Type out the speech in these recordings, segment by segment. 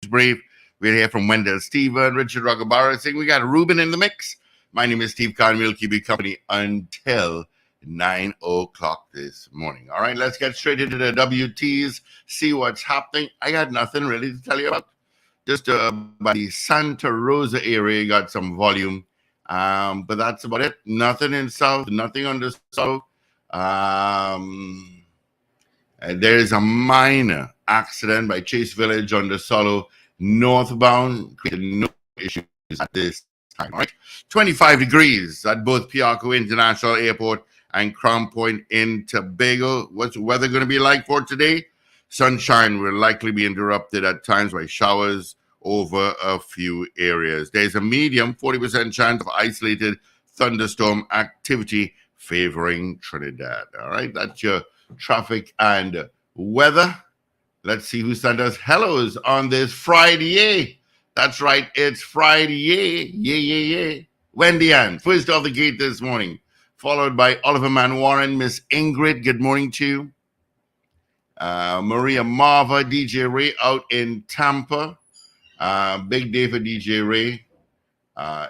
to Brave. We'll hear from Wendell Stephen, Richard Rugabara saying we got Ruben in the mix. My name is Steve Khan. We'll keep you company until 9 o'clock this morning. All right, let's get straight into the WTs, see what's happening. I got nothing really to tell you about. Just by the Santa Rosa area, you got some volume. But that's about it. Nothing in South, nothing on the South. There is a minor accident by Chase Village on the Solo northbound. No issues at this time. All right, 25 degrees at both Piarco International Airport and Crown Point in Tobago. What's the weather going to be like for today? Sunshine will likely be interrupted at times by showers over a few areas. There's a medium 40% chance of isolated thunderstorm activity favoring Trinidad. All right, that's your traffic and weather. Let's see who sent us hellos on this Friday. That's right, it's Friday. Yeah. Wendy Ann, first off the gate this morning, followed by Oliver Man Warren, Miss Ingrid, good morning to you. Maria Marva, DJ Ray out in Tampa. Big day for DJ Ray.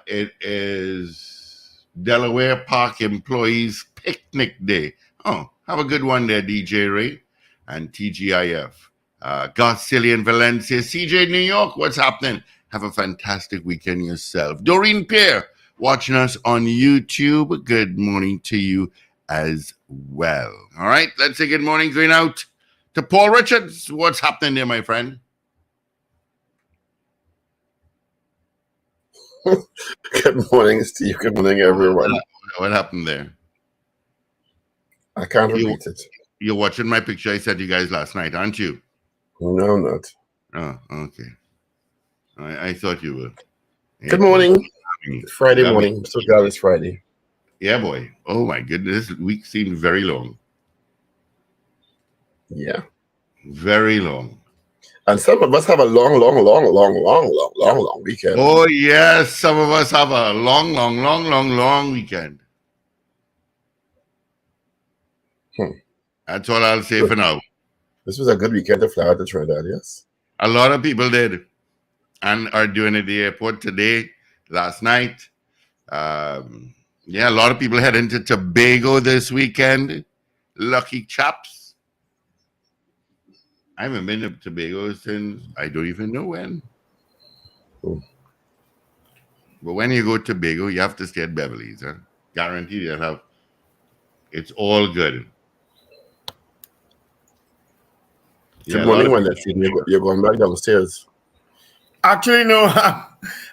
It is Delaware Park Employees Picnic Day. Oh, have a good one there, DJ Ray and TGIF. Garcillian Valencia, CJ New York, what's happening? Have a fantastic weekend yourself. Doreen Pierre, watching us on YouTube. Good morning to you as well. All right, let's say good morning going out to Paul Richards. What's happening there, my friend? Good morning, Steve. Good morning, everyone. What happened there? I can't repeat it. You're watching my picture I sent you guys last night, aren't you? No, I'm not. Oh, okay. I thought you were. Yeah. Good morning. Friday morning. I'm so glad it's Friday. Yeah, boy. Oh, my goodness. This week seemed very long. Yeah. Very long. And some of us have a long weekend. Oh, yes. Some of us have a long weekend. That's all I'll say for now. This was a good weekend to fly out to Trinidad, yes? A lot of people did and are doing it at the airport today, last night. A lot of people heading to Tobago this weekend. Lucky chaps. I haven't been to Tobago since I don't even know when. Oh. But when you go to Tobago, you have to stay at Beverly's. Huh? Guaranteed you'll have. It's all good. Good morning, when you're going back downstairs. Actually, no,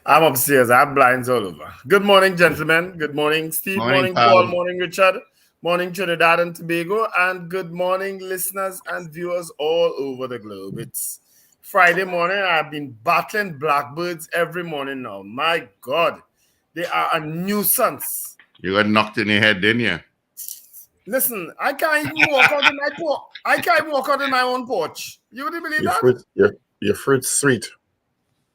I'm upstairs. I have blinds all over. Good morning, gentlemen. Good morning, Steve. Morning Paul. Morning, Richard. Morning, Trinidad and Tobago. And good morning, listeners and viewers all over the globe. It's Friday morning. I've been battling blackbirds every morning now. My God, they are a nuisance. You got knocked in your head, didn't you? Listen, I can't even walk out in my porch. I can't walk out in my own porch. You wouldn't believe that? Your fruit's sweet.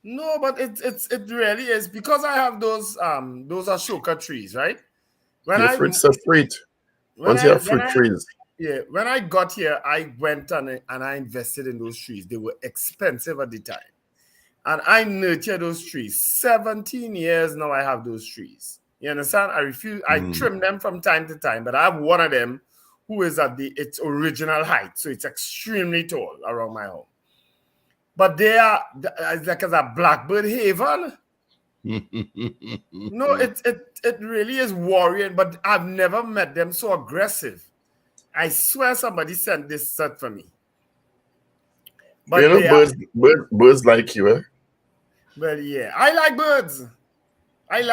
No, but it really is because I have those Ashoka trees, right? Your fruits are sweet. Once you have fruit trees. Yeah, when I got here, I went and I invested in those trees. They were expensive at the time. And I nurtured those trees. 17 years now I have those trees. You understand? I trim them from time to time, but I have one of them who is at its original height. So it's extremely tall around my home. But they are like as a blackbird haven. No, it really is worrying, but I've never met them so aggressive. I swear somebody sent this set for me. But you know, birds like you, eh? Well, yeah. I like birds. I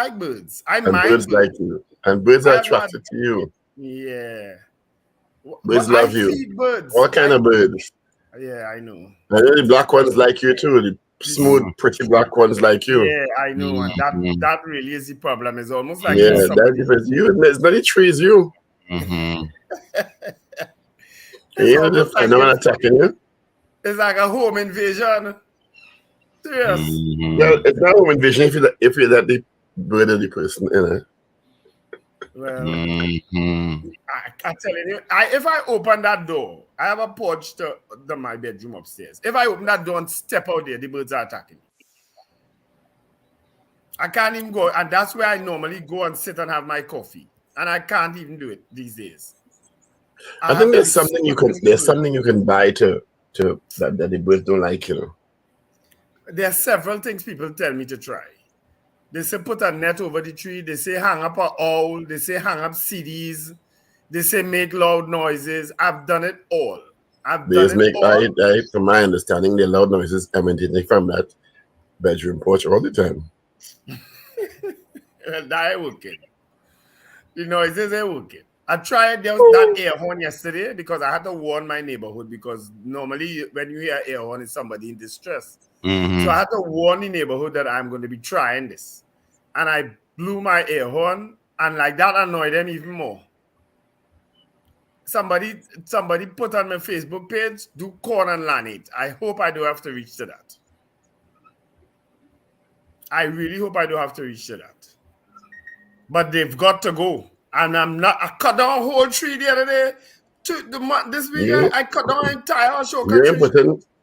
mind birds like you. And birds are attracted to you. Yeah. Birds love you. Birds. What kind of birds? Yeah, I know. And the black ones like you too. The smooth, pretty black ones like you. Yeah, I know. And that really is the problem. It's almost like that's because you. It's not the trees, you. Mm-hmm. I know I'm attacking you. It's like a home invasion. Serious. Mm-hmm. Yeah, it's not a home invasion if you're that the bird of the person, you know. Well, Mm-hmm. I tell you, if I open that door, I have a porch to my bedroom upstairs. If I open that door and step out there, the birds are attacking me. I can't even go, and that's where I normally go and sit and have my coffee. And I can't even do it these days. I think there's something you can buy to that the birds don't like, you know. There are several things people tell me to try. They say put a net over the tree. They say hang up an owl. They say hang up CDs. They say make loud noises. I've done it all. From my understanding, the loud noises emanating from that bedroom porch all the time. Well, that ain't working. The noises ain't working. I tried that air horn yesterday because I had to warn my neighborhood, because normally when you hear air horn, it's somebody in distress. Mm-hmm. So I had to warn the neighborhood that I'm going to be trying this. And I blew my air horn, and like that annoyed them even more. Somebody put on my Facebook page, do corn and land it. I hope I don't have to reach to that. I really hope I don't have to reach to that. But they've got to go. And I cut down a whole tree the other day. This week, I cut down an entire Ashoka tree.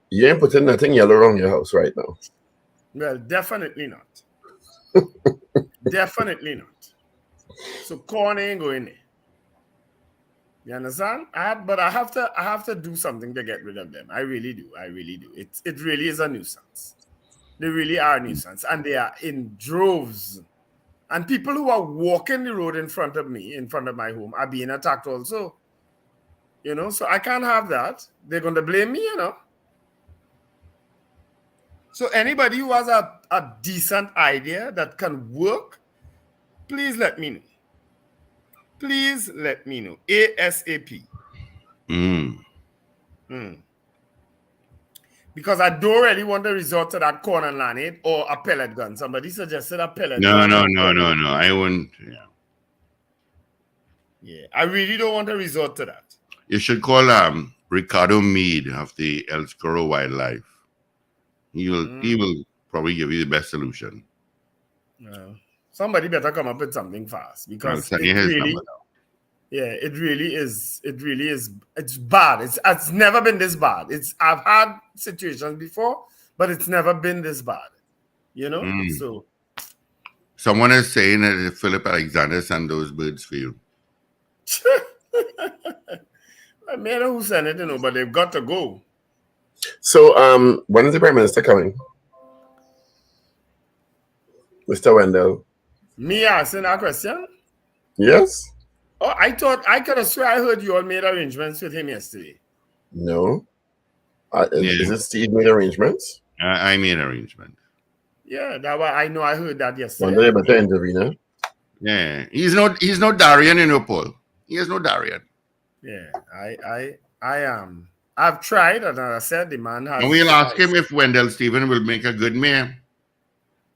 You ain't putting nothing yellow around your house right now. Well, definitely not. Definitely not. So corn ain't going there. You understand? But I have to do something to get rid of them. I really do. It really is a nuisance. They really are a nuisance, and they are in droves. And people who are walking the road in front of my home, are being attacked also. You know, so I can't have that. They're going to blame me, you know. So anybody who has a decent idea that can work, please let me know. Please let me know. ASAP. Because I don't really want to resort to that corn and land or a pellet gun. Somebody suggested a pellet gun. No. I wouldn't. Yeah, I really don't want to resort to that. You should call Ricardo Mead of the El Scoro Wildlife. He will probably give you the best solution. Somebody better come up with something fast, because it really is. It's bad. It's never been this bad. I've had situations before, but it's never been this bad. You know? So someone is saying that Philip Alexander sent those birds for you. I mean, who sent it, you know, but they've got to go. So when is the Prime Minister coming? Mr. Wendell. Me asking that question? Yes. Oh, I could have swear I heard you all made arrangements with him yesterday. No. Is it Steve made arrangements? I made arrangements. Yeah, I know I heard that yesterday. One day better intervene. Yeah. He's no Darian in Paul. He has no Darian. Yeah, I am. I've tried, and as I said, the man has. And we'll ask him if Wendell Stephen will make a good mayor.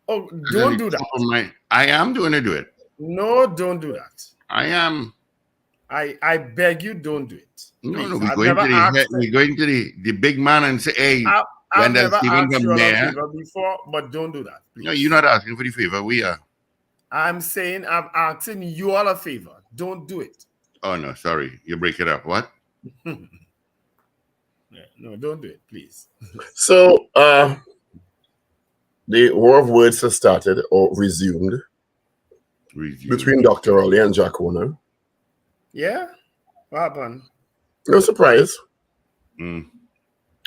Oh, don't do that. I am doing it. No, don't do that. I am. I beg you, don't do it. No, we're going to the big man and say, hey, I've never asked you a favor before, but don't do that, please. No, you're not asking for the favor. We are. I'm saying I'm asking you all a favor. Don't do it. Oh, no, sorry. You break it up. What? No, don't do it, please. So, the war of words has started or resumed between Dr. Rowley and Jack Warner. Yeah? What happened? No surprise.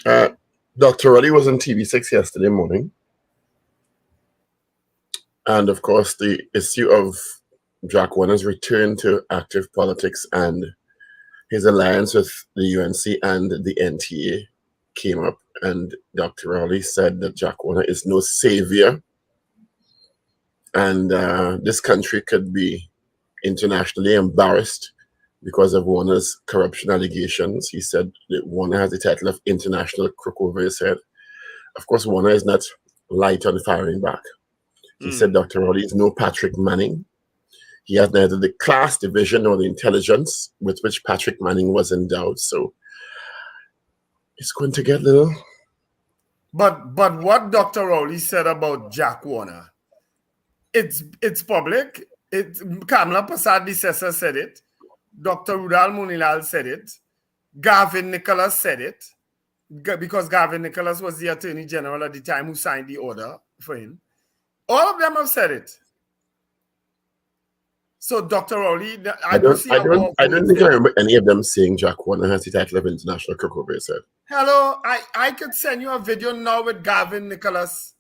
Dr. Rowley was on TV6 yesterday morning. And of course, the issue of Jack Warner's return to active politics and his alliance with the UNC and the NTA came up. And Dr. Rowley said that Jack Warner is no savior. And this country could be internationally embarrassed because of Warner's corruption allegations. He said that Warner has the title of international crook over his head. Of course, Warner is not light on firing back. He said Dr. Rowley is no Patrick Manning. He has neither the class division nor the intelligence with which Patrick Manning was endowed. So it's going to get little. But what Dr. Rowley said about Jack Warner, it's public. Kamla Prasad-Bissessar said it. Dr. Rudal Munilal said it. Gavin Nicholas said it. Because Gavin Nicholas was the Attorney General at the time who signed the order for him. All of them have said it. So, Dr. Rowley, I don't think I remember any of them saying Jack Warner has the title of international crook over his head. Hello, I could send you a video now with Gavin Nicholas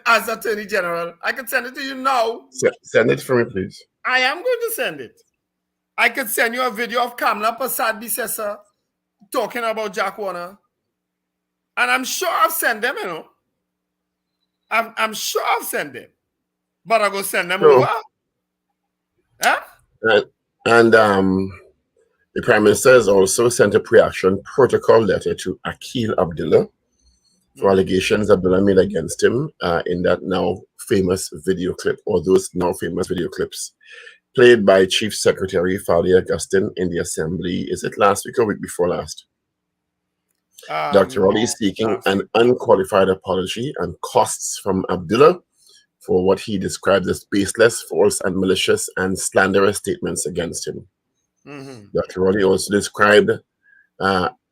as Attorney General. I could send it to you now. Send it for me, please. I am going to send it. I could send you a video of Kamla Prasad-Bissessar talking about Jack Warner. And I'm sure I've sent them, you know. I'm sure I've sent them. But I go send them over. Huh? And the Prime Minister has also sent a pre-action protocol letter to Akil Abdullah for allegations Abdullah made against him in that now famous video clip, or those now famous video clips played by Chief Secretary Fali Augustine in the Assembly. Is it last week or week before last? Dr. Rowley is seeking an unqualified apology and costs from Abdullah for what he described as baseless, false, and malicious and slanderous statements against him. Dr. Rowley also described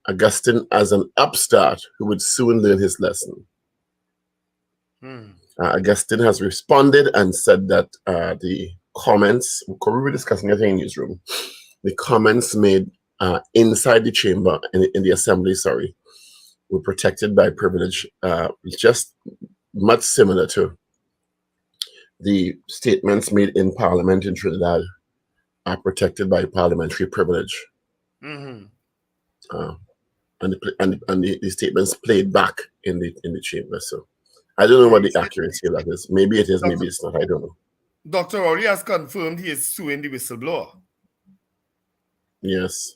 Augustine as an upstart who would soon learn his lesson. Augustine has responded and said that the comments, we were discussing it in the newsroom, the comments made inside the chamber, in the assembly, sorry, were protected by privilege, just much similar to the statements made in Parliament in Trinidad are protected by parliamentary privilege. And the statements played back in the chamber. So I don't know what the accuracy of that is. Maybe it is, maybe it's not. I don't know. Dr. Rowley has confirmed he is suing the whistleblower. Yes.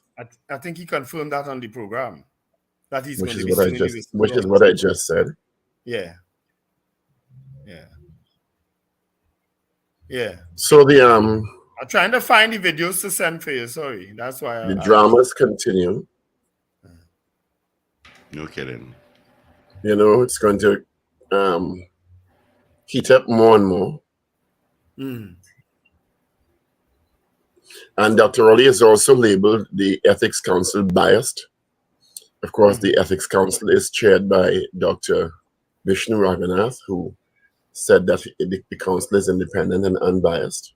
I think he confirmed that on the program. That he's which going is to be what suing I just, the whistleblower. which is what I just said. Yeah. Yeah. Yeah. So the I'm trying to find the videos to send for you. Sorry, that's why the dramas continue. No kidding. You know, it's going to heat up more and more. And Dr. Rowley has also labeled the Ethics Council biased. Of course, the Ethics Council is chaired by Dr. Vishnu Raghunath, who said that the council is independent and unbiased.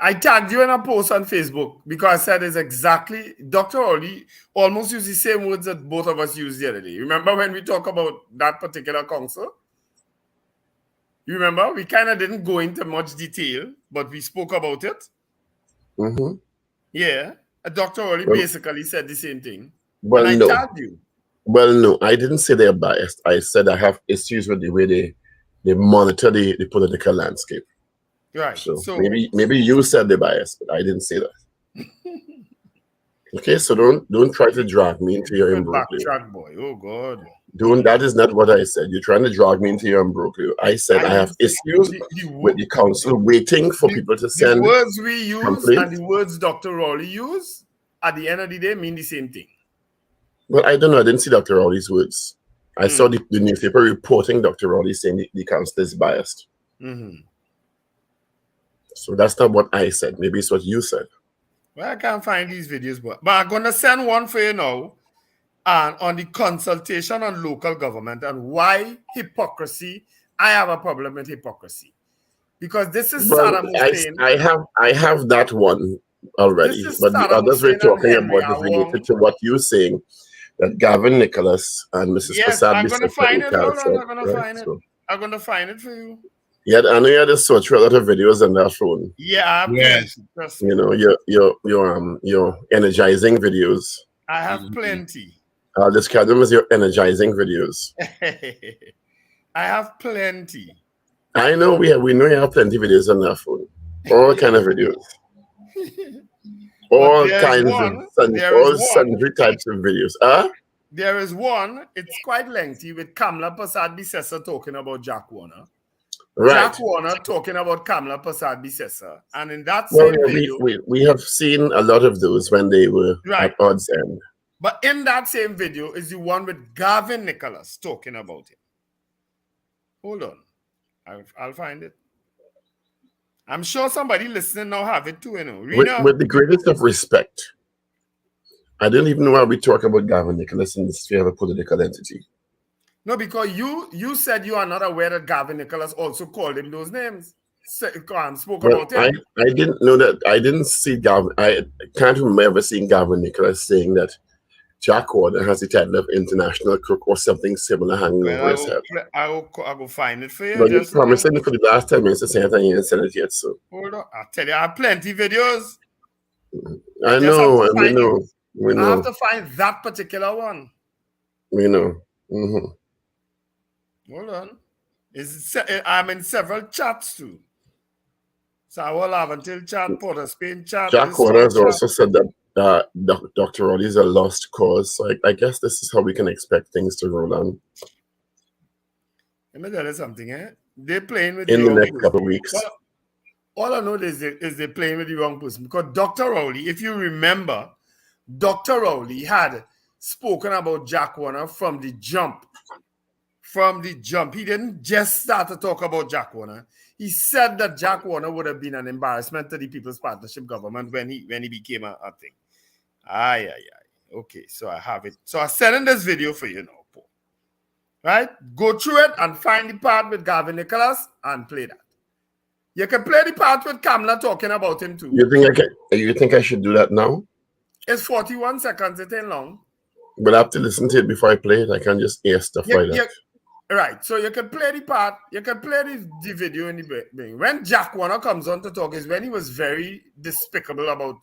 I tagged you in a post on Facebook because I said it's exactly, Dr. Rowley almost used the same words that both of us used the other day. Remember when we talked about that particular council? You remember? We kind of didn't go into much detail, but we spoke about it. Yeah. Dr. Rowley basically said the same thing. Well, and I tagged you. Well, no, I didn't say they're biased. I said I have issues with the way they monitor the political landscape. Right. So maybe you said they're biased, but I didn't say that. Okay, so don't try to drag me into your imbroglio. Backtrack, boy. Oh God. That is not what I said. You're trying to drag me into your imbroglio. I said I have issues with the council waiting for people to send. The words we use complaints. and the words Dr. Rowley used at the end of the day mean the same thing. Well, I don't know. I didn't see Dr. Rowley's words. I saw the newspaper reporting Dr. Rowley saying the council is biased. So that's not what I said. Maybe it's what you said. Well, I can't find these videos, but I'm going to send one for you now on the consultation on local government and why hypocrisy. I have a problem with hypocrisy. Because this is Saddam Hussein. I have that one already. But the others we're talking about is related to what you're saying. That Gavin Nicholas and Mrs. Prasad. I'm going to find it. Hold on, I'm going to find it. I'm going to find it for you. Yeah, I know you had to search for a lot of videos on that phone. Yeah, yes. You know, your energizing videos. I have plenty. I'll describe them as your energizing videos. I have plenty. I know we know you have plenty of videos on that phone. All kind of videos. All kinds of sundry types of videos. There is one, it's quite lengthy, with Kamla Prasad-Bissessar talking about Jack Warner. Right. Jack Warner talking about Kamla Prasad-Bissessar. And in that same video... We have seen a lot of those when they were at odds end. But in that same video is the one with Gavin Nicholas talking about it. Hold on. I'll find it. I'm sure somebody listening now have it too, you know. Rena, With the greatest of respect, I don't even know why we talk about Gavin Nicholas in this sphere of a political entity. no, because you said you are not aware that Gavin Nicholas also called him those names. Spoke Well, about him. I didn't know that. I didn't see Gavin. I can't remember seeing Gavin Nicholas saying that Jack Warner has the title of international crook or something similar hanging Well, over his head. I will find it for you. But you're Just promising me for the last 10 minutes to say it and you ain't said it yet, so. hold on. I'll tell you, I have plenty videos. I just have know, to and we find it. know. We I have know. to find that particular one. We know. Mm-hmm. Hold on. I'm in several chats too. So I will have until chat, Port of Spain chat. Jack Warner has also said that Dr. Roddy is a lost cause. So I guess this is how we can expect things to roll on. Let me tell you something, eh? They're playing with in the wrong next person. couple of weeks. Well, all I know is they're playing with the wrong person. Because Dr. Rowley, if you remember, Dr. Rowley had spoken about Jack Warner from the jump. From the jump. He didn't just start to talk about Jack Warner. He said that Jack Warner would have been an embarrassment to the People's Partnership government when he became a thing. Aye. Okay, so I have it. So I sent in this video for you now, Paul. Right? Go through it and find the part with Gavin Nicholas and play that. You can play the part with Kamla talking about him too. You think I should do that now? It's 41 seconds. It ain't long. But I have to listen to it before I play it. I can't just air stuff like that. Right. So you can play the part. You can play the video in the thing. When Jack Warner comes on to talk is when he was very despicable about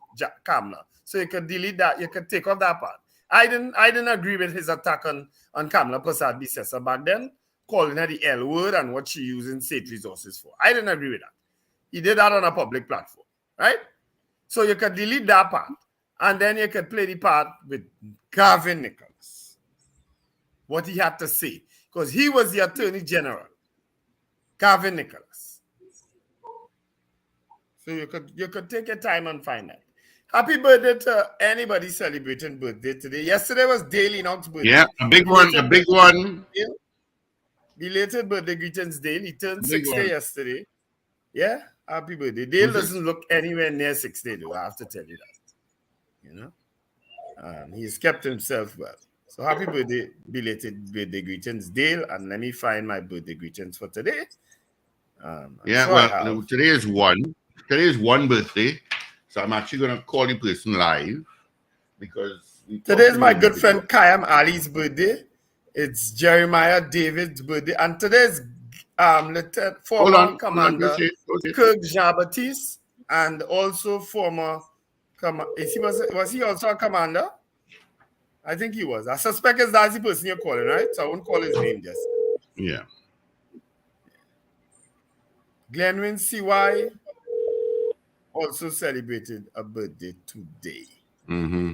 Kamla. So you can delete that. You can take off that part. I didn't agree with his attack on Kamla Prasad Bisesa back then, calling her the L word and what she using state resources for. I didn't agree with that. He did that on a public platform, right? So you can delete that part, and then you can play the part with Gavin Nicholas. What he had to say, because he was the Attorney General, Gavin Nicholas. So you could take your time and find that. Happy birthday to anybody celebrating birthday today. Yesterday was Dale Enoch's birthday. Yeah, a big one. Belated birthday greetings, Dale. He turned 60 yesterday. Yeah, happy birthday. Dale doesn't look anywhere near 60, though, I have to tell you that. You know? He's kept himself well. So happy birthday, belated birthday greetings, Dale. And let me find my birthday greetings for today. Today is one. Today is one birthday. So I'm actually going to call the person live because today is my good friend Kayam Ali's birthday. It's Jeremiah David's birthday, and today is former commander Kirk Jean-Baptiste, and also former was he also a commander? I think he was. I suspect that's the person you're calling, right? So I won't call his name just. Yeah. Glenwyn CY also celebrated a birthday today. Mm-hmm.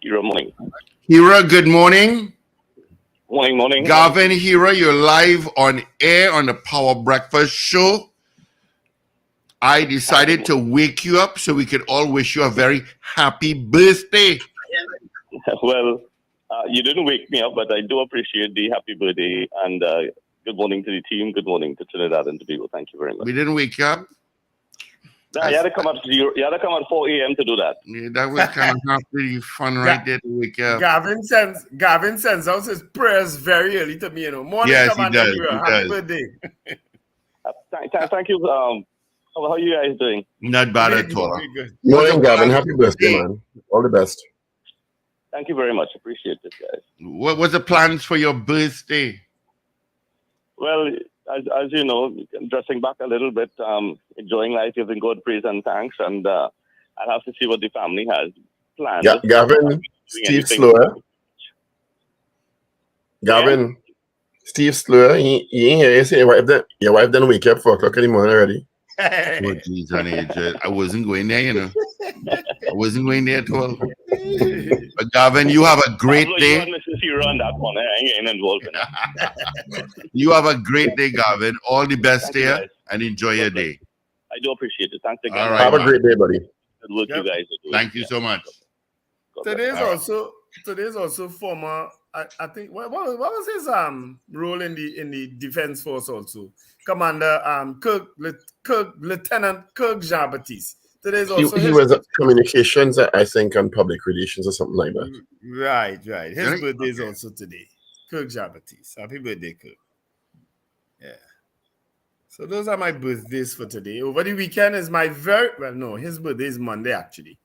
Hira, morning. Hira, good morning. Morning. Gavin, Hira, you're live on air on the Power Breakfast Show. I decided to wake you up so we could all wish you a very happy birthday. Well, you didn't wake me up, but I do appreciate the happy birthday, and good morning to the team. Good morning to Trinidad and Tobago. Thank you very much. We didn't wake you up? Nah, you had to come at 4 a.m. to do that. Yeah, that was kind of pretty fun right there to wake up. Gavin sends out his prayers very early to me, you know. Morning, yes, Commander he Hira. does. Happy birthday. Thank you. How are you guys doing? Not bad at all. Good. Morning, Gavin. Happy birthday, man. All the best. Thank you very much. Appreciate it, guys. What was the plans for your birthday? Well, as you know, dressing back a little bit, enjoying life, giving God praise and thanks, and I'll have to see what the family has planned. Yeah, Gavin, Steve Slower. Gavin, Steve Slower, he ain't here. You say your wife didn't wake up 4 o'clock in the morning already. Oh, geez, honey, I wasn't going there, you know. I wasn't going there at all. But Gavin, you have a great day. You have a great day, Gavin. All the best there, and enjoy your day. I do appreciate it. Thanks again. All right, have a great day, buddy. Good work you guys are doing. Thank you so much. Today's also former I think what was his role in the defense force also? Commander Lieutenant Kirk Jean Baptiste. Today's also He was communications, I think, and public relations or something like that. Right. His Really? birthday is Okay. also today. Kirk Jean Baptiste. Happy birthday, Kirk. Yeah. So those are my birthdays for today. Over the weekend is my his birthday is Monday actually.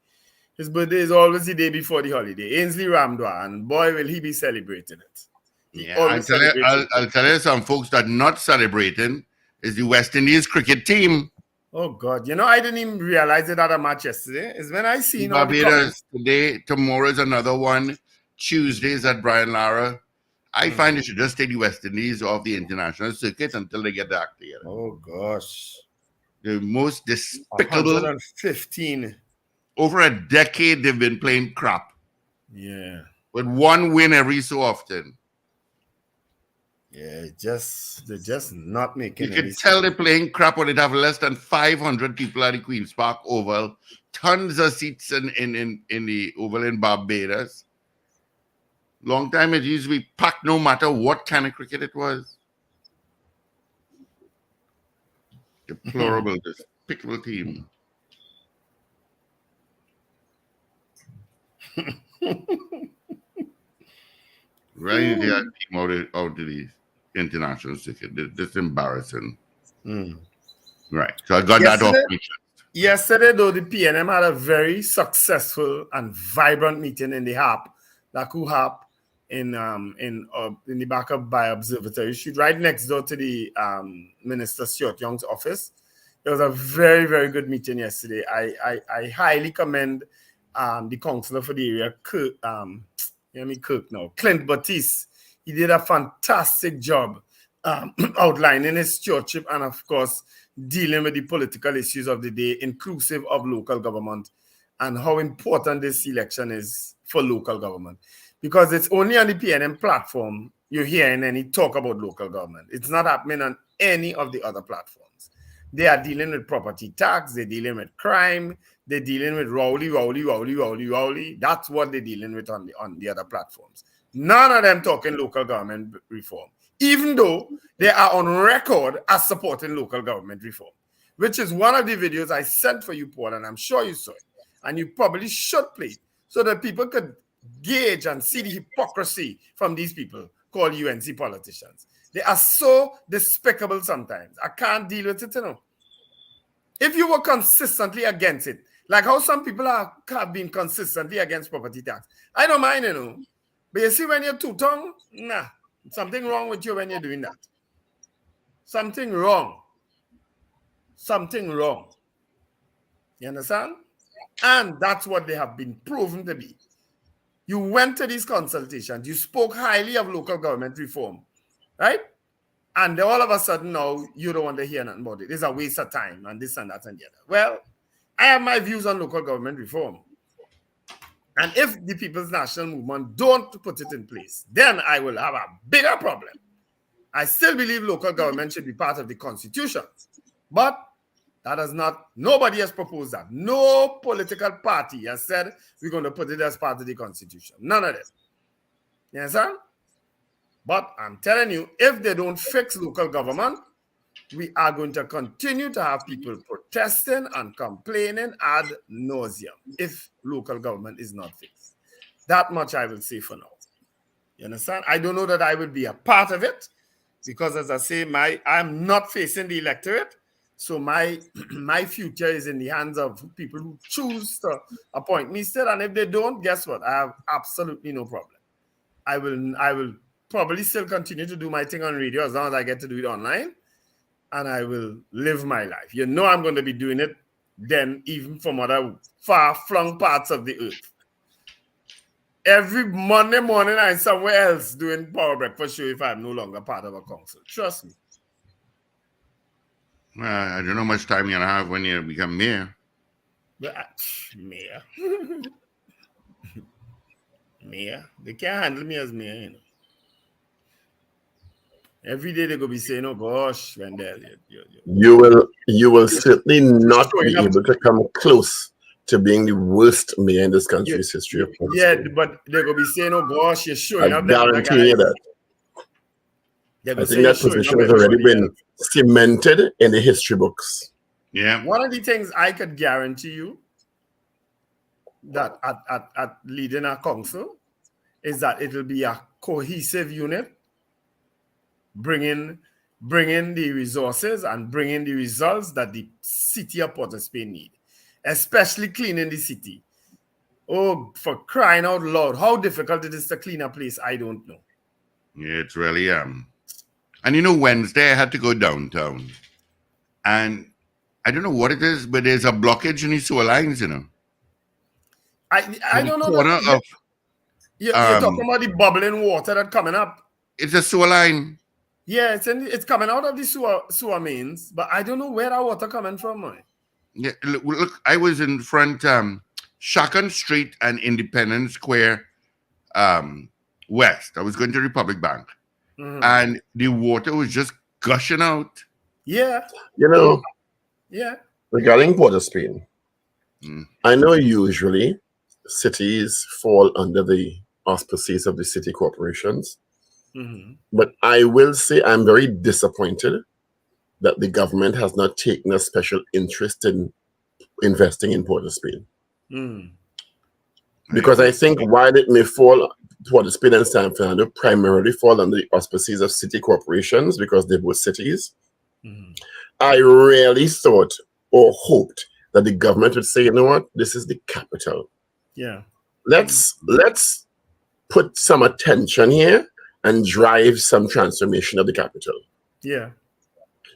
His birthday is always the day before the holiday. Ainsley Ramdwa, and boy will he be celebrating it. Yeah, I'll tell you some folks that not celebrating is the West Indies cricket team. Oh God, I didn't even realize it had a match yesterday. Is when I seen all the Barbados today, tomorrow is another one. Tuesdays at Brian Lara. I find they should just take the West Indies off the international circuit until they get their act together. Oh gosh. The most despicable. 115. Over a decade they've been playing crap. Yeah. With one win every so often. Yeah, they're just not making You can tell they're playing crap when they have less than 500 people at the Queen's Park Oval. Tons of seats in the Oval in Barbados. Long time it used to be packed no matter what kind of cricket it was. Deplorable, despicable team. Right, they are team out of the international circuit. That's embarrassing. Right. So I got that off my chest. Yesterday, though, the PNM had a very successful and vibrant meeting in the HAP, Laku HAP, in the backup by Observatory Street, right next door to the Minister Stuart Young's office. It was a very, very good meeting yesterday. I highly commend the councillor for the area, Clint Batiste. He did a fantastic job outlining his stewardship and, of course, dealing with the political issues of the day, inclusive of local government, and how important this election is for local government. Because it's only on the PNM platform you're hearing any talk about local government. It's not happening on any of the other platforms. They are dealing with property tax, they're dealing with crime, they're dealing with rowley. That's what they're dealing with on the other platforms. None of them talking local government reform, even though they are on record as supporting local government reform, which is one of the videos I sent for you, Paul, and I'm sure you saw it. And you probably should play it so that people could gauge and see the hypocrisy from these people called UNC politicians. They are so despicable sometimes. I can't deal with it, If you were consistently against it, like how some people have been consistently against property tax, I don't mind, But you see, when you're two-tongued, something wrong with you when you're doing that. Something wrong. You understand? And that's what they have been proven to be. You went to these consultations, you spoke highly of local government reform, right? And all of a sudden now, you don't want to hear nothing about it. It's a waste of time and this and that and the other. Well, I have my views on local government reform. And if the People's National Movement don't put it in place, then I will have a bigger problem. I still believe local government should be part of the Constitution. But that is not, nobody has proposed that. No political party has said we're going to put it as part of the Constitution. None of them. You understand? But I'm telling you, if they don't fix local government, we are going to continue to have people protesting and complaining ad nauseum if local government is not fixed. That much I will say for now. You understand? I don't know that I will be a part of it because, as I say, I'm not facing the electorate. So my future is in the hands of people who choose to appoint me still. And if they don't, guess what? I have absolutely no problem. I will probably still continue to do my thing on radio as long as I get to do it online. And I will live my life. I'm going to be doing it then even from other far-flung parts of the earth. Every Monday morning I'm somewhere else doing Power Breakfast show if I'm no longer part of a council. Trust me. I don't know how much time you're going to have when you become mayor. Mayor. Mayor. They can't handle me as mayor, Every day they're going to be saying, oh gosh, Wendell. You will certainly not be able to come close to being the worst mayor in this country's history. Yeah, but they're going to be saying, oh gosh, you're showing I up them other guarantee you guys. that. They're I going to say think you're that showing position up has already everybody been else. cemented in the history books. Yeah. One of the things I could guarantee you that at leading a council is that it will be a cohesive unit, bringing the resources and bringing the results that the city of Port of Spain need, especially cleaning the city. Oh, for crying out loud, how difficult it is to clean a place, I don't know. Yeah, it's really And you know, Wednesday I had to go downtown, and I don't know what it is, but there's a blockage in the sewer lines, you know. I don't know. Corner of You're talking about the bubbling water that's coming up. it's a sewer line. Yeah, it's coming out of the sewer mains, but I don't know where that water coming from, man. Yeah, look, I was in front Shakan Street and Independence Square west. I was going to Republic Bank, and the water was just gushing out. Yeah. You know, Yeah. regarding Port of Spain, I know usually cities fall under the auspices of the city corporations, but I will say I'm very disappointed that the government has not taken a special interest in investing in Port of Spain. Because I think while it may fall, Port of Spain and San Fernando primarily fall under the auspices of city corporations because they're both cities, I really thought or hoped that the government would say, you know what, this is the capital. Yeah. Let's put some attention here and drive some transformation of the capital. Yeah.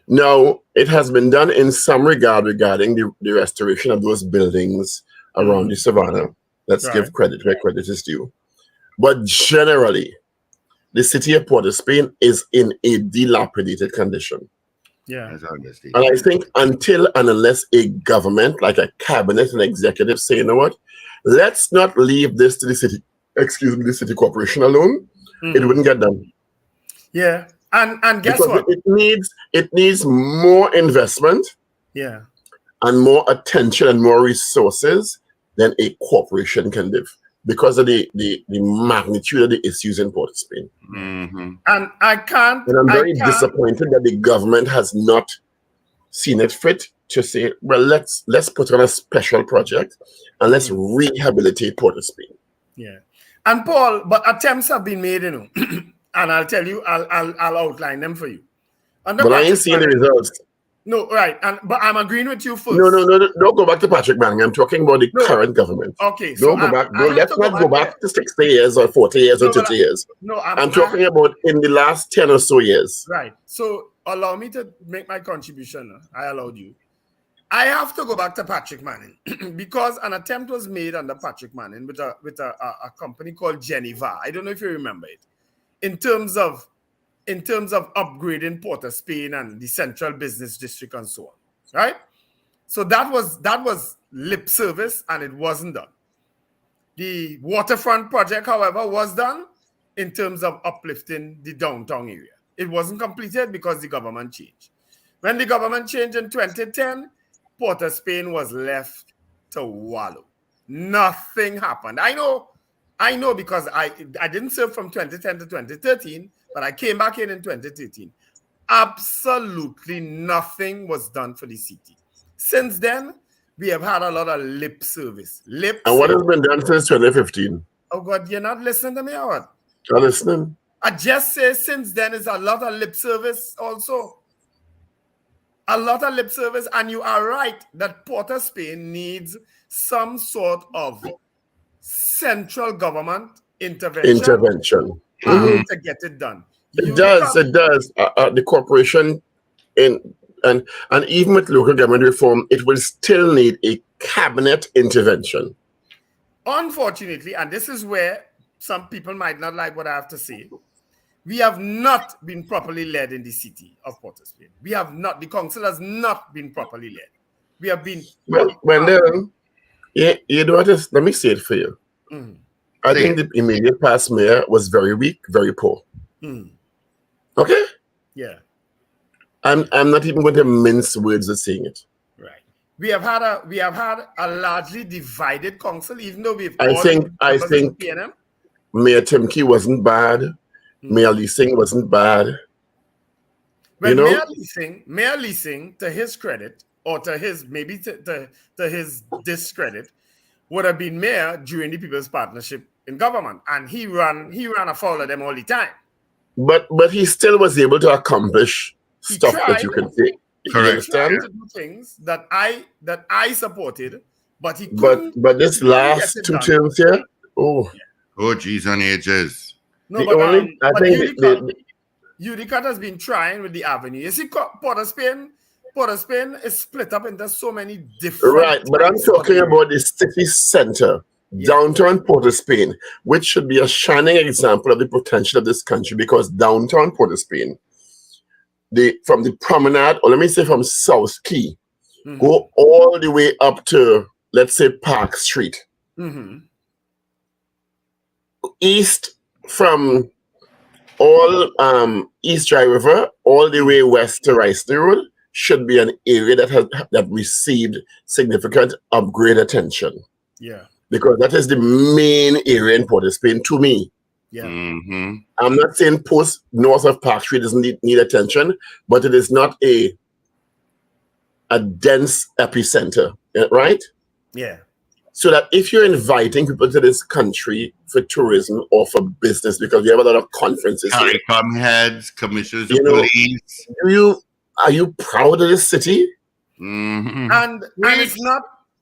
Now, it has been done in some regard regarding the restoration of those buildings around the savannah. Let's give credit where credit is due. But generally, the city of Port of Spain is in a dilapidated condition. Yeah. And I think until and unless a government, like a cabinet and executive, say, you know what, let's not leave this to the city, the city corporation alone, it wouldn't get done. Yeah. And guess because what? It needs more investment, yeah, and more attention and more resources than a corporation can give because of the magnitude of the issues in Port of Spain. And I'm very disappointed that the government has not seen it fit to say, well, let's put on a special project and let's rehabilitate Port of Spain. Yeah. And Paul, but attempts have been made, you know. And I'll tell you, I'll outline them for you. But I ain't seeing the results. No, right. But I'm agreeing with you first. No, don't go back to Patrick Manning. I'm talking about the current government. Okay. Don't go back. Let's not go back to 60 years or 40 years or 30 years. No, I'm talking about in the last 10 or so years. Right. So allow me to make my contribution. I allowed you. I have to go back to Patrick Manning because an attempt was made under Patrick Manning with a company called Geneva. I don't know if you remember it. In terms of upgrading Port of Spain and the central business district and so on, right? So that was lip service and it wasn't done. The waterfront project, however, was done in terms of uplifting the downtown area. It wasn't completed because the government changed. When the government changed in 2010, Port of Spain was left to wallow. Nothing happened. I know because I didn't serve from 2010 to 2013, but I came back in 2013. Absolutely nothing was done for the city. Since then, we have had a lot of lip service. And what has been done since 2015? Oh God, you're not listening to me or what? I'm listening. I just say since then is a lot of lip service also. A lot of lip service, and you are right that Port of Spain needs some sort of central government intervention. To get it done. It does. The corporation and even with local government reform, it will still need a cabinet intervention. Unfortunately, and this is where some people might not like what I have to say, we have not been properly led in the city of Port of Spain. We have not. The council has not been properly led. We have been. Well, you know what? Let me say it for you. I think the immediate past mayor was very weak, very poor. Okay? Yeah. I'm not even going to mince words of saying it. Right. we have had a largely divided council, even though we've I all think PNM. Mayor Timke wasn't bad. Mayor Leasing wasn't bad. When Mayor Leasing, to his credit, or to his maybe to his discredit, would have been mayor during the People's Partnership in government, and he ran afoul of them all the time. But he still was able to accomplish stuff that you can say. He understand? To do things that I supported, but he couldn't. But this last 2 terms here, geez on ages. No, but Udicat has been trying with the avenue. You see, Port of Spain is split up into so many different. Right, but I'm talking about the city center, downtown Port of Spain, which should be a shining example of the potential of this country, because downtown Port of Spain, from the promenade, or let me say from South Key, go all the way up to, let's say, Park Street. East from all East Dry River, all the way west to Rice Road, should be an area that received significant upgrade attention. Yeah. Because that is the main area in Port of Spain to me. Yeah. I'm not saying post north of Park Street doesn't need attention, but it is not a dense epicenter, right? Yeah. So that if you're inviting people to this country for tourism or for business, because we have a lot of conferences, CARICOM heads, commissioners of police, are you proud of this city? And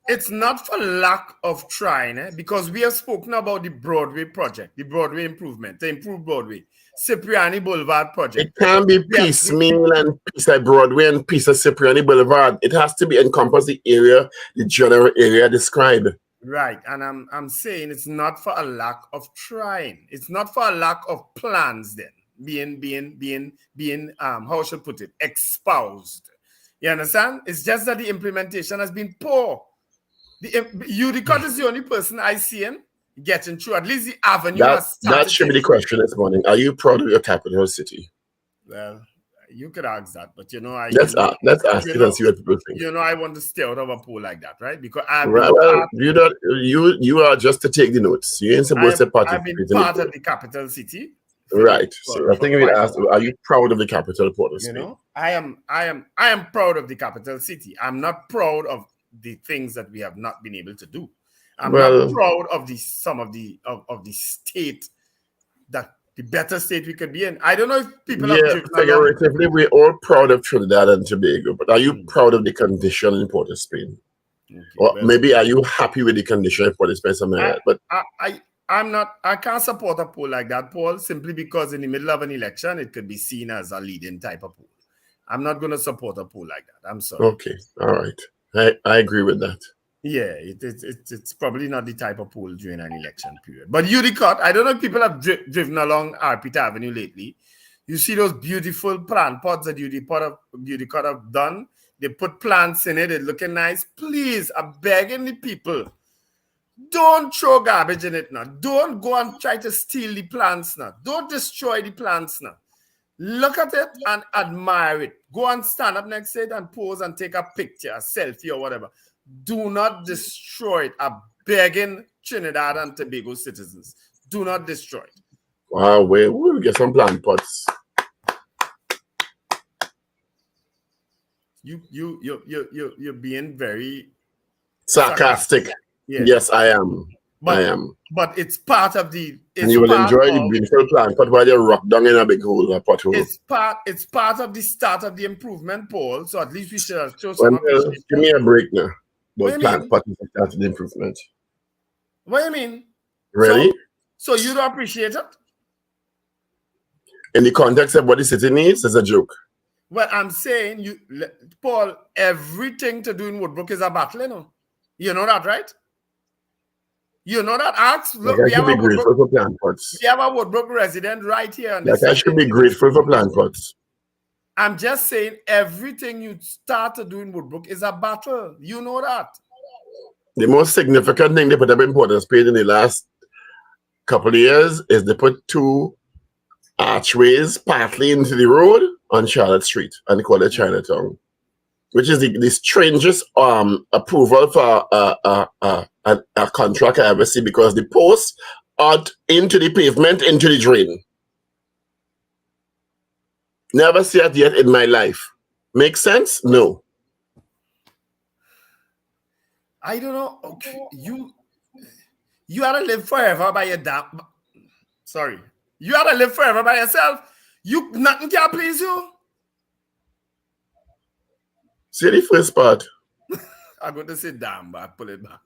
it's not for lack of trying, because we have spoken about the Broadway project, the Broadway improvement, the improved Broadway, Cipriani Boulevard project. It can't be piecemeal and piece of Broadway and piece of Cipriani Boulevard. It has to be encompass the area, the general area described. Right, and I'm saying it's not for a lack of trying. It's not for a lack of plans then being how should I put it, espoused. You understand? It's just that the implementation has been poor. Udicat is the only person I see him getting through. At least the avenue has started. That should be the question this morning. Are you proud of your capital city? Well, you could ask that, but let's ask it and see what people think. I want to stay out of a pool like that, right? Because you are just to take the notes. You ain't supposed to participate. I've been part of the capital city. Right. So I think we asked, are you proud of the capital Port of Spain? I am proud of the capital city. I'm not proud of the things that we have not been able to do. I'm not proud of some of the state, that the better state we could be in. I don't know if people have figuratively, we're all proud of Trinidad and Tobago, but are you proud of the condition in Port of Spain? Okay, or maybe are you happy with the condition in Port of Spain? Something like that. But I'm not. I can't support a poll like that, Paul, simply because in the middle of an election, it could be seen as a leading type of poll. I'm not going to support a poll like that. I'm sorry. Okay, all right. I agree with that. Yeah, it's probably not the type of poll during an election period. But Udicat, I don't know if people have driven along Arpita Avenue lately. You see those beautiful plant pots that Udicat have done. They put plants in it. It's looking nice. Please, I'm begging the people, don't throw garbage in it now. Don't go and try to steal the plants now. Don't destroy the plants now. Look at it and admire it. Go and stand up next to it and pose and take a picture, a selfie or whatever. Do not destroy it. I'm begging Trinidad and Tobago citizens. Do not destroy it. Wow, we'll get some plant pots. You're being very sarcastic. Yes, I am. But it's part of the. And you will enjoy the beautiful plant pot while you're rocked down in a big hole, a pothole. It's part of the start of the improvement, Paul. So at least we should show some. Give me a break now. But plant pot is the start of the improvement. What do you mean? Really? So you don't appreciate it? In the context of what the city needs, it's a joke. Well, I'm saying, Paul, everything to do in Woodbrook is a battle, you know? You know that, right? You know that? Look, we have a Woodbrook resident right here. I should be grateful for plant pots. I'm just saying everything you start to do in Woodbrook is a battle. You know that. The most significant thing they put up in Port of Spain in the last couple of years is they put 2 archways partly into the road on Charlotte Street and they call it Chinatown. which is the strangest approval for a contract I ever see, because the posts out into the pavement, into the drain. Never see it yet in my life. Make sense? No. I don't know. Okay. You ought to live forever by your damn. Sorry. You ought to live forever by yourself. Nothing can please you. See the first part. I'm going to say damn, but I pull it back.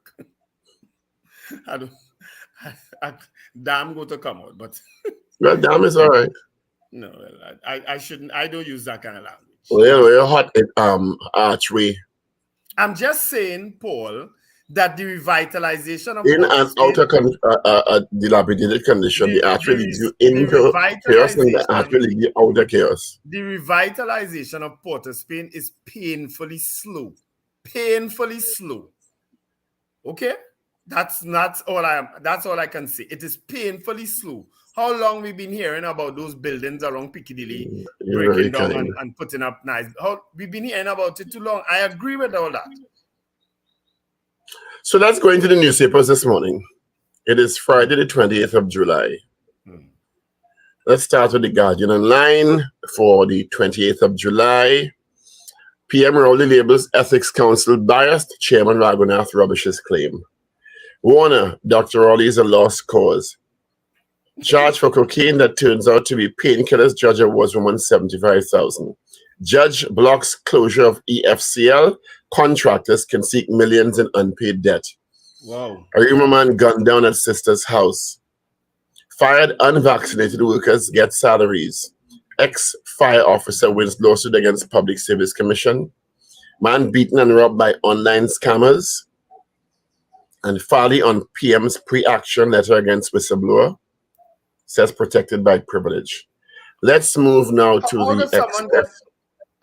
Damn go to come out, but Well, damn is all right. no, I shouldn't. I don't use that kind of language. Well, we're hot archway. I'm just saying, Paul, that the revitalization of In Port and Spain, outer dilapidated condition, the archway leads you into chaos and the archway leads you out of chaos. the revitalization of Port of Spain is painfully slow. Painfully slow. Okay? That's all I can say. It is painfully slow. How long we've been hearing about those buildings around Piccadilly breaking down and putting up nice? We've been hearing about it too long. I agree with all that. So let's go into the newspapers this morning. It is Friday, the 28th of July. Let's start with the Guardian online for the 28th of July. PM Rowley labels Ethics Council biased. Chairman Raghunath rubbishes claim. Warner, Dr. Rowley is a lost cause. Charge for cocaine that turns out to be painkillers. Judge awards woman $75,000. Judge blocks closure of EFCL. Contractors can seek millions in unpaid debt. Wow. A Rima man gunned down at sister's house. Fired unvaccinated workers get salaries. Ex-fire officer wins lawsuit against Public Service Commission. Man beaten and robbed by online scammers. And Farley on PM's pre-action letter against whistleblower. Says protected by privilege. Let's move now to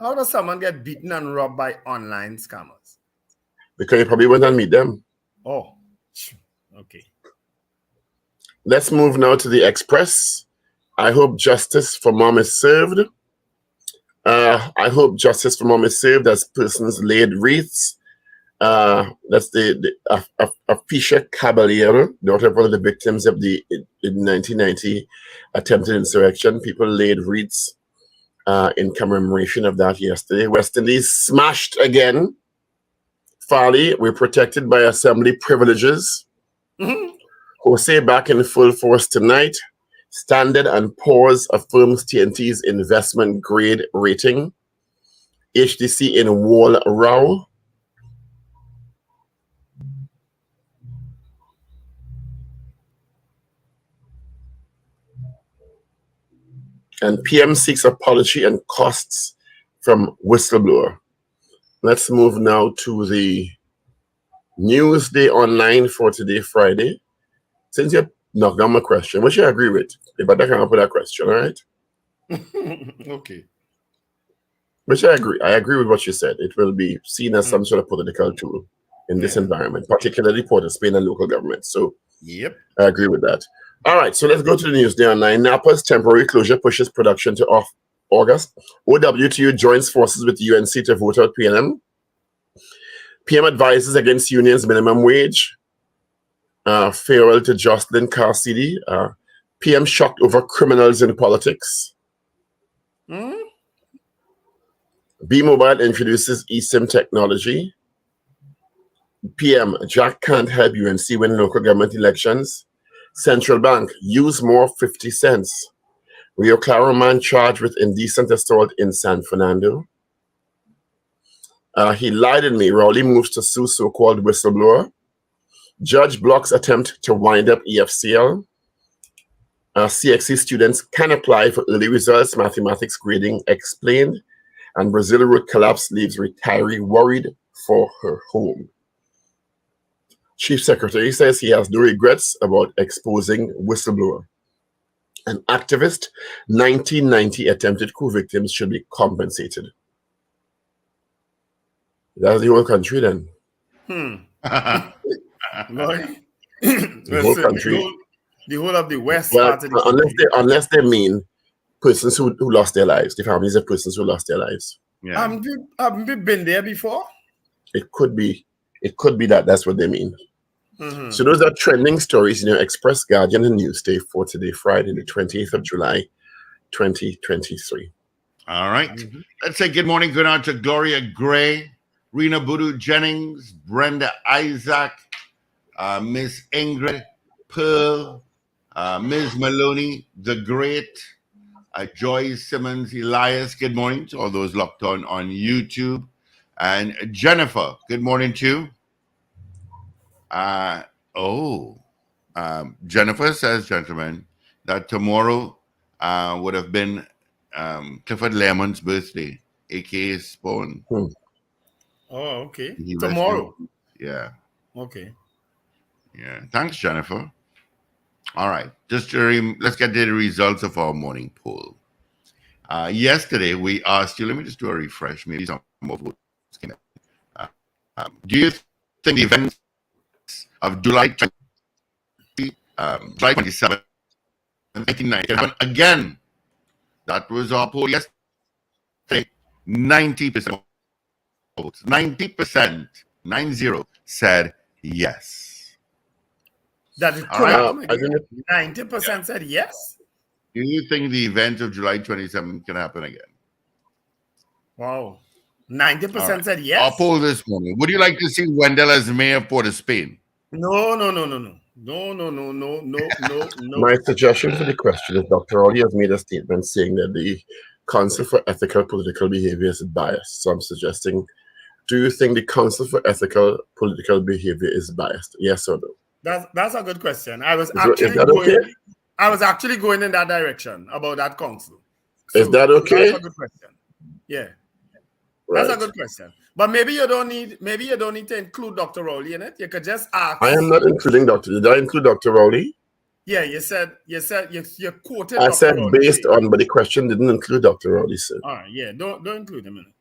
how does someone get beaten and robbed by online scammers? Because you probably went and meet them. Oh, okay. Let's move now to the Express. I hope justice for mom is served. I hope justice for mom is served as persons laid wreaths. That's the Afisha Caballero, daughter of one of the victims of the 1990 attempted insurrection. People laid wreaths in commemoration of that yesterday. West Indies smashed again. Farley, we're protected by assembly privileges. Jose back in full force tonight. Standard and Poor's affirms TNT's investment grade rating. HDC in wall row. And PM seeks apology and costs from whistleblower. Let's move now to the Newsday Online for today, Friday. Since you knocked down my question, which I agree with, if I can answer that question, all right? Okay. Which I agree. I agree with what you said. It will be seen as some sort of political tool in this environment, particularly Port of Spain and local government. So yep, I agree with that. All right, so let's go to the Newsday Online. Napa's temporary closure pushes production to off August. OWTU joins forces with UNC to vote out PNM. PM advises against unions minimum wage. Farewell to Jocelyn Cassidy. PM shocked over criminals in politics. B-Mobile introduces eSIM technology. PM, Jack can't help UNC win local government elections. Central Bank, use more 50 cents. Rio Claro man charged with indecent assault in San Fernando. He lied in me. Rowley moves to sue so-called whistleblower. Judge blocks attempt to wind up EFCL. CXC students can apply for early results. Mathematics grading explained. And Brazil road collapse leaves retiree worried for her home. Chief Secretary says he has no regrets about exposing whistleblower. An activist, 1990 attempted coup victims should be compensated. That's the whole country then. Boy. The whole country. The whole of the West Well, part of the unless they mean persons who lost their lives, the families of persons who lost their lives. Yeah. Haven't we been there before? It could be that that's what they mean. Mm-hmm. So those are trending stories in your Express, Guardian, and Newsday for today, Friday, the 28th of July, 2023. All right. Let's say good morning, good night to Gloria Gray, Rena Boodoo Jennings, Brenda Isaac, Miss Ingrid Pearl, Ms. Maloney, the Great, Joyce Simmons, Elias. Good morning to all those locked on YouTube. And Jennifer, good morning to you. Jennifer says, gentlemen, that tomorrow would have been Clifford Lemon's birthday, aka Spawn. Oh, okay. He Tomorrow. Yeah. Okay. Yeah. Thanks, Jennifer. All right. Let's get the results of our morning poll. Yesterday, we asked you, let me just do a refresh. Maybe some more votes came in. Do you think the events of July 27, 1990 can happen again? That was our poll yesterday. 90% votes. 90%, 90, said yes. That is All correct. right. 90% said yes. Do you think the event of July 27 can happen again? Wow. 90% said yes. Our poll this morning. Would you like to see Wendell as mayor of Port of Spain? No. My suggestion for the question is Dr. Rowley has made a statement saying that the Council for Ethical Political Behavior is biased. So I'm suggesting, do you think the Council for Ethical Political Behavior is biased? Yes or no? That's a good question. Is that okay? I was actually going in that direction about that council. Is that okay? That's a good question. Yeah. Right. That's a good question. But maybe you don't need to include Dr. Rowley in it. You could just ask. I am not including Dr. Did I include Dr. Rowley? Yeah, you quoted I Dr. said Rowley. based on, but the question didn't include Dr. Rowley, sir. All right, yeah, don't include him in it.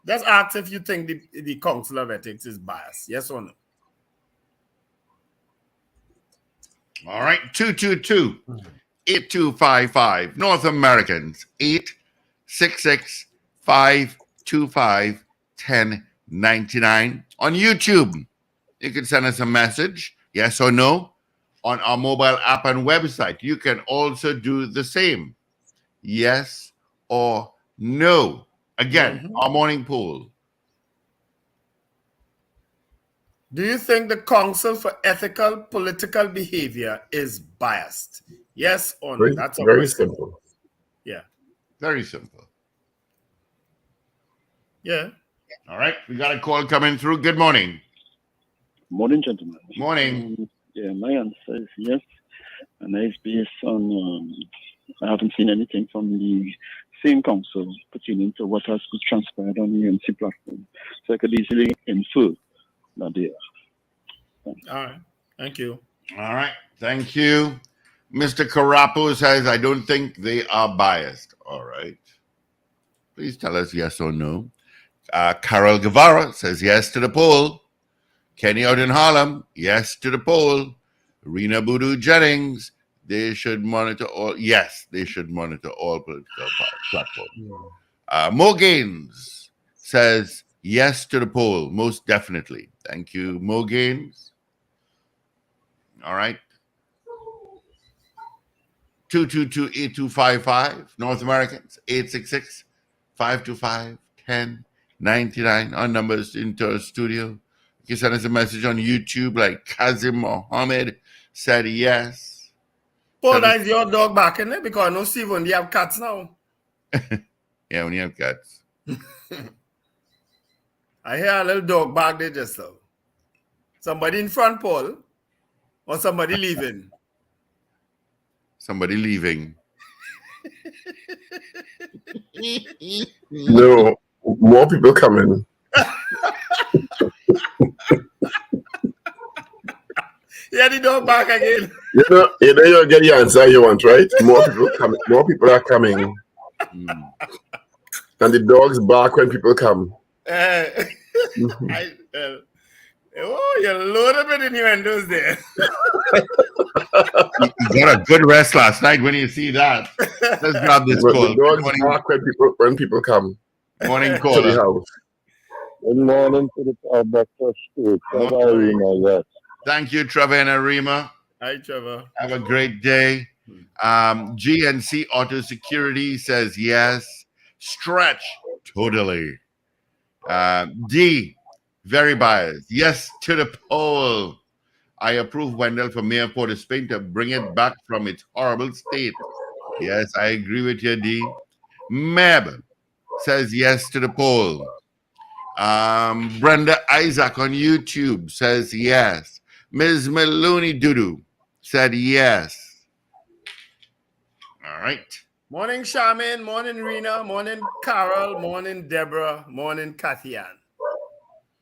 Just ask if you think the Council of Ethics is biased. Yes or no? All right, 222-8255. North Americans, 866-525-1099. On YouTube, you can send us a message, yes or no, on our mobile app and website. You can also do the same, yes or no. Again, our morning poll. Do you think the Council for Ethical Political Behavior is biased? Yes or no? That's very simple. Yeah. Very simple. Yeah. All right. We got a call coming through. Good morning. Morning, gentlemen. Morning. Yeah, my answer is yes. And that is based on, I haven't seen anything from the same council pertaining to what has transpired on the UNC platform. So I could easily infer that they are. Thanks. All right. Thank you. All right. Thank you. Mr. Carapo says, I don't think they are biased. All right. Please tell us yes or no. Carol Guevara says yes to the poll. Kenny out in Harlem, yes to the poll. Rena Boodoo Jennings, they should monitor all. Yes, they should monitor all political platforms. Mo Gaines says yes to the poll, most definitely. Thank you, Mo Gaines. All right. 222-8255. North Americans, 866-525-1099. Our numbers into our studio. You can send us a message on YouTube like Kazim Mohammed said yes. Paul, is your dog back in there? Because I know Steve only have cats now. Yeah, when you have cats. I hear a little dog back there just now. Somebody in front, Paul, or somebody leaving? Somebody leaving. No, more people coming. Yeah, the dog back again. You'll get the answer you want, right? More people coming. More people are coming. And the dogs bark when people come. You loaded with innuendos there. You got a good rest last night when you see that. Let's grab this call. The dogs bark when people come. Morning, to the caller. house. Good morning to the breakfast too. Yes. Thank you, Trevor and Arima. Hi, Trevor. Have a great day. GNC Auto Security says yes. Stretch, totally. D, very biased. Yes to the poll. I approve Wendell for Mayor Port of Spain to bring it back from its horrible state. Yes, I agree with you, D. Meb says yes to the poll. Brenda Isaac on YouTube says yes. Ms. Maloney Dudu said yes. All right. Morning, Charmaine. Morning, Rena. Morning, Carol. Morning, Deborah. Morning, Kathy Ann.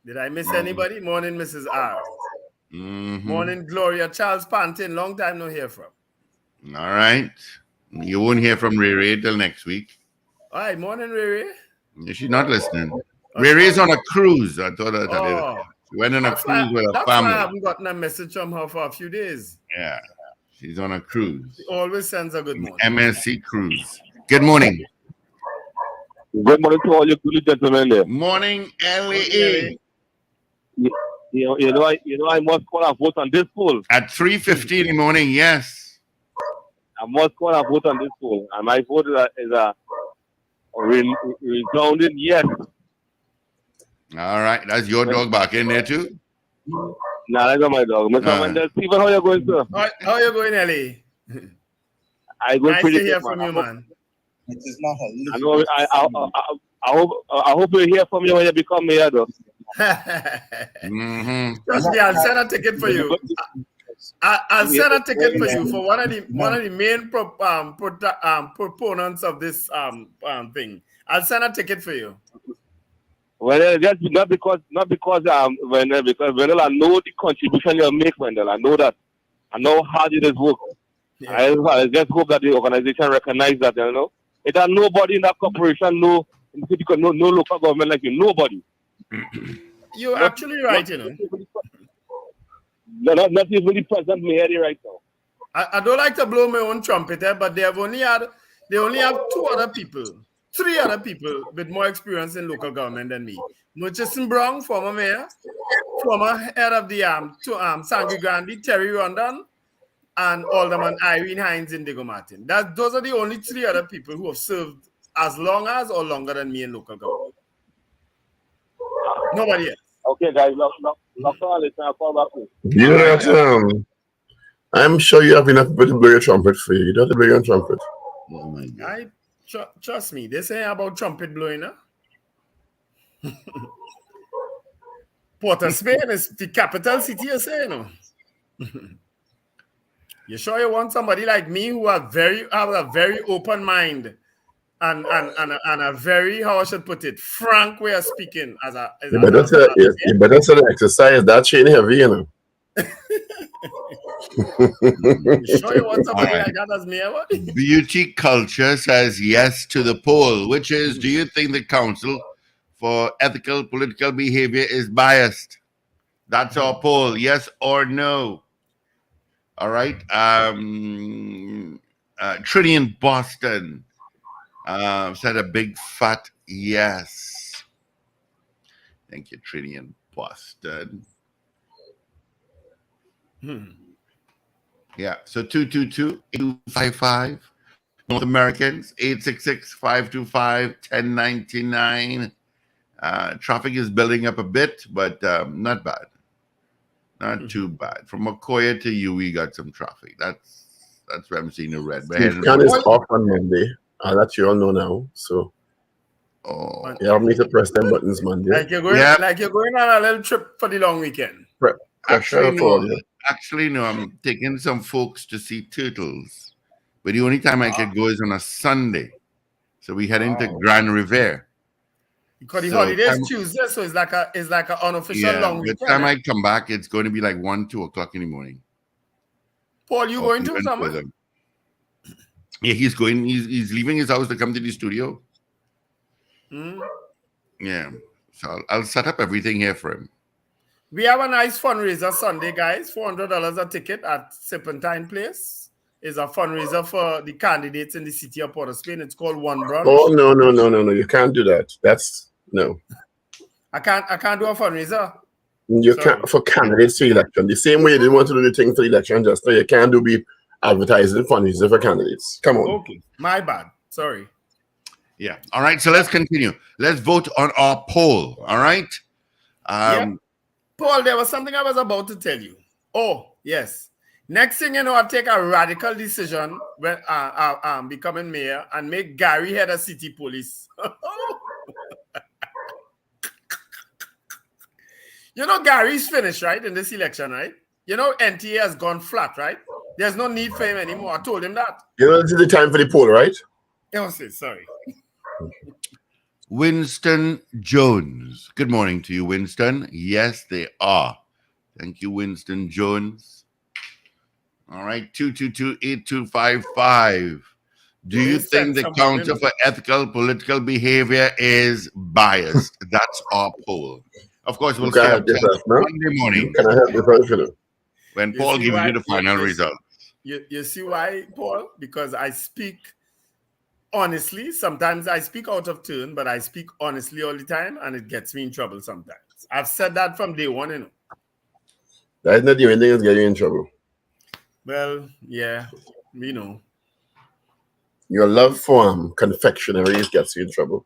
Did I miss anybody? Morning, Mrs. R. Morning, Gloria. Charles Pantin. Long time no hear from. All right. You won't hear from Riri till next week. All right. Morning, Riri. She's not listening. Riri's on a cruise. I told her that. She went on a cruise with her That's family. why I haven't gotten a message from her for a few days. Yeah. She's on a cruise. She always sends a good morning. MSC cruise. Good morning. Good morning to all you good gentlemen there. Morning, Ellie. You know, I must call a vote on this poll. At 3:50 in the morning, yes. I must call a vote on this poll. And my vote is a resounding yes. All right. That's your dog back in there too? Nah, that's not my dog. Mr. Wendell, Stephen, how you going, sir? How you going, Ellie? I go nice pretty to hear good, from you, man. It is not a I know. I hope you hear from you when you become mayor, though. Trust me, I'll send a ticket for you. I'll send a ticket for you for one of the main proponents of this thing. I'll send a ticket for you. Well, that's not because because Wendell, I know the contribution you make, Wendell. I know that. I know how hard it is work. Yeah. I just hope that the organization recognize that, you know. It has nobody in that corporation, no local government like you, nobody. You're actually right, you know. Not even the president mayor right now. I don't like to blow my own trumpet, but they only have 3 other people with more experience in local government than me. Murchison Brown, former mayor, former head of the Sangre Grande, Terry Rondon, and Alderman Irene Hines Indigo Martin. Those are the only 3 other people who have served as long as or longer than me in local government. Nobody else. Okay, guys, lock on. I'll call back to You know that, I'm sure you have enough people to blow your trumpet for you. You don't have to blow your trumpet. Oh my God. Trust me, they say about trumpet blowing, huh? Port of Spain is the capital city, you say, no? You sure you want somebody like me who have a very open mind and a very, how I should put it, frank way of speaking You better say the exercise that chain heavy, you know. You sure you want somebody like that as me? Beauty Culture says yes to the poll, which is, do you think the Council for Ethical Political Behavior is biased? That's our poll, yes or no. All right. Trinidad Boston said a big fat yes. Thank you, Trinidad Boston. Yeah, so 222-8255. North Americans, 866-525-1099. Traffic is building up a bit, but not bad. Not too bad. From Macoya to you, we got some traffic. That's where I'm seeing the red. Can is off on Monday. That you all know now. So you have me to press them buttons Monday. Like you're going on a little trip for the long weekend. Actually, no, I'm taking some folks to see turtles. But the only time I could go is on a Sunday. So we head into Grand Riviere. Because the holiday is Tuesday, so it's like an unofficial long weekend. By the time I come back, it's going to be like 1-2 o'clock in the morning. Paul, you going to somewhere? Yeah, he's going. He's leaving his house to come to the studio. Yeah, so I'll set up everything here for him. We have a nice fundraiser Sunday, guys. $400 a ticket at Serpentine Place is a fundraiser for the candidates in the city of Port of Spain. It's called One Brunch. Oh no! You can't do that. That's no. I can't do a fundraiser. You can't for candidates to election. The same way you didn't want to do the thing for the election just now, you can't do be advertising fundraiser for candidates. Come on. Okay, my bad. Sorry. Yeah. All right. So let's continue. Let's vote on our poll. All right. Yep. Paul, there was something I was about to tell you. Oh, yes. Next thing you know, I'll take a radical decision when becoming mayor and make Gary head of city police. You know, Gary's finished, right, in this election, right? You know, NTA has gone flat, right? There's no need for him anymore. I told him that. You know, this is the time for the poll, right? Sorry. Winston Jones. Good morning to you, Winston. Yes, they are. Thank you, Winston Jones. All right, 222-8255. Do you think the Council for Ethical Political Behavior is biased? That's our poll. Of course, we'll see Monday morning. Can I help you? When Paul gives you the final result. You see why, Paul? Because I speak honestly. Sometimes I speak out of turn, but I speak honestly all the time, and it gets me in trouble sometimes. I've said that from day one, you know. That's not the only thing that's getting you in trouble. Well, yeah, we know. Your love for confectionaries gets you in trouble.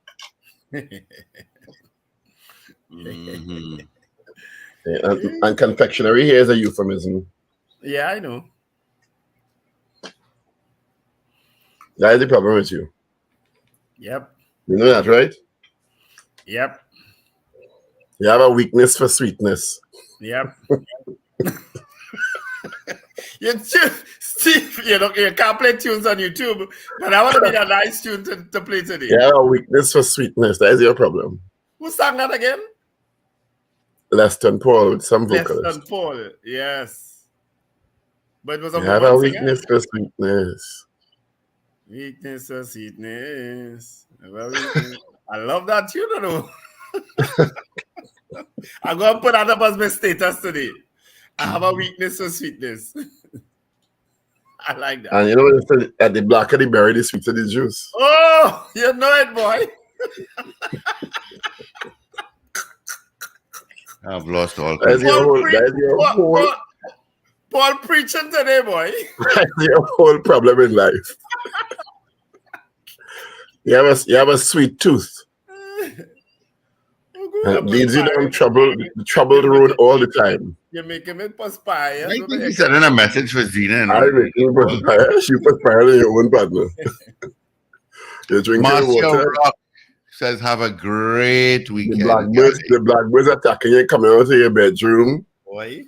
Mm-hmm. And confectionery here is a euphemism. Yeah, I know. That is the problem with you. Yep. You know that, right? Yep. You have a weakness for sweetness. Yep. Steve, you can't play tunes on YouTube, but I want to be a nice tune to play today. You have a weakness for sweetness. That is your problem. Who sang that again? Leston Paul with some vocalist. Leston Paul, yes. But it was a you have a weakness for sweetness. Weakness or sweetness. I love that tune, you know. I'm going to put that up as my status today. I have a weakness for sweetness. I like that. And you know, at the blacker the berry, the sweeter the juice. Oh, you know it, boy. I've lost all. Paul preaching today, boy. That's your whole problem in life. You have a sweet tooth. It leads you down troubled road all the time. You're making me perspire. I think he sent in a message for Zena. I make you perspire. She perspire in your own partner. You're drinking water. Rock says, have a great weekend. The blackbirds attacking you, coming out of your bedroom. Boy.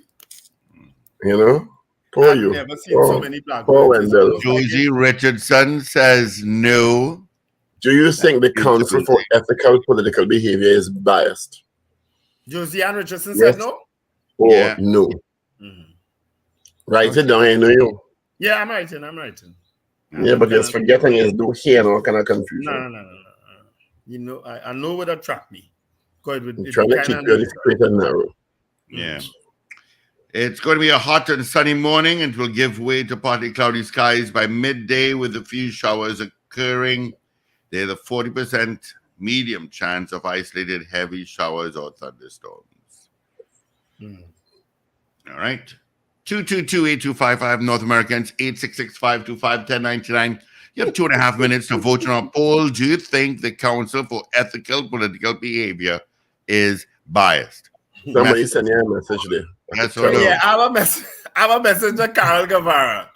You know? Poor you. I've never seen so many blackbirds. Josie Richardson says no. Do you think the Council for Ethical Political Behavior is biased? Josie Ann Richardson says no? Or no? Mm-hmm. Write it down, I know you. Yeah, I'm writing. Yeah, but just forgetting is do here no kind of confusion. No. You know, I know what attract me. I'm trying to keep you straight and narrow. Yeah. It's going to be a hot and sunny morning and will give way to partly cloudy skies by midday with a few showers occurring. There's a 40% medium chance of isolated heavy showers or thunderstorms. All right. 222-8255 North Americans, 866-525-1099. You have 2.5 minutes to vote on our poll. Do you think the Council for Ethical Political Behavior is biased? Somebody send you a message there. Yes or no? Yeah, I have a message to Carol Guevara.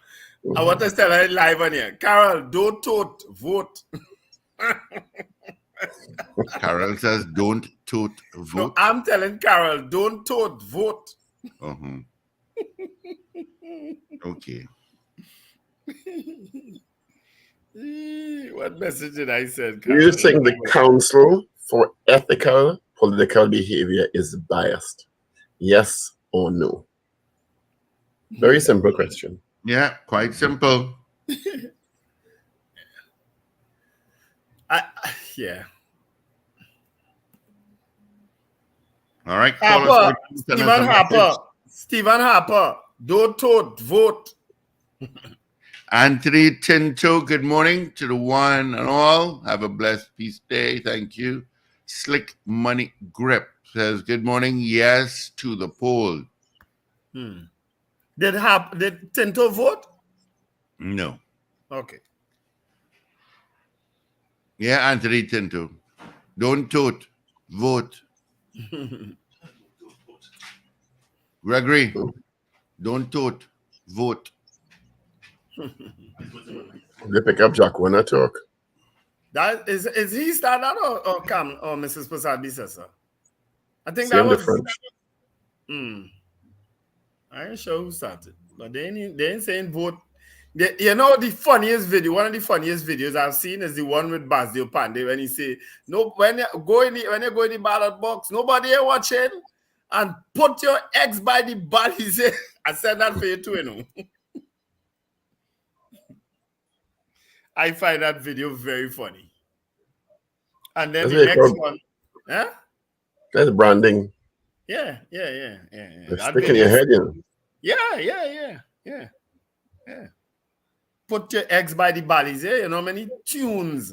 I want to tell her live on here. Carol, don't tote, vote. Carol says, don't tote, vote. No, I'm telling Carol, don't tote, vote. Uh-huh. Okay. What message did I send, Carol? Do you think the Council for Ethical Political Behavior is biased? Yes or no? Very simple question. Yeah, quite simple. Yeah. All right. Stephen Harper. Don't tote, vote. Anthony Tinto, good morning to the one and all. Have a blessed peace day. Thank you. Slick Money Grip says, good morning. Yes to the poll. Did Tinto vote? No. Okay. Yeah, Anthony Tinto. Don't tote. Vote. Gregory, don't tote. Vote. They pick up Jack Warner talk. That is he started or Cam or Mrs. Prasad Bisasa? I think Same that was difference. I ain't sure who started, but they ain't saying vote. You know, the funniest video, one of the funniest videos I've seen is the one with Basdio Pandey when he say, "No, when you go in the ballot box, nobody here watching, and put your eggs by the ballot." He said, "I said that for you too, you know." I find that video very funny. And then the next one, huh? That's branding. Yeah. Stick in your head, you know. Yeah. Put your eggs by the ballies, eh? You know how many tunes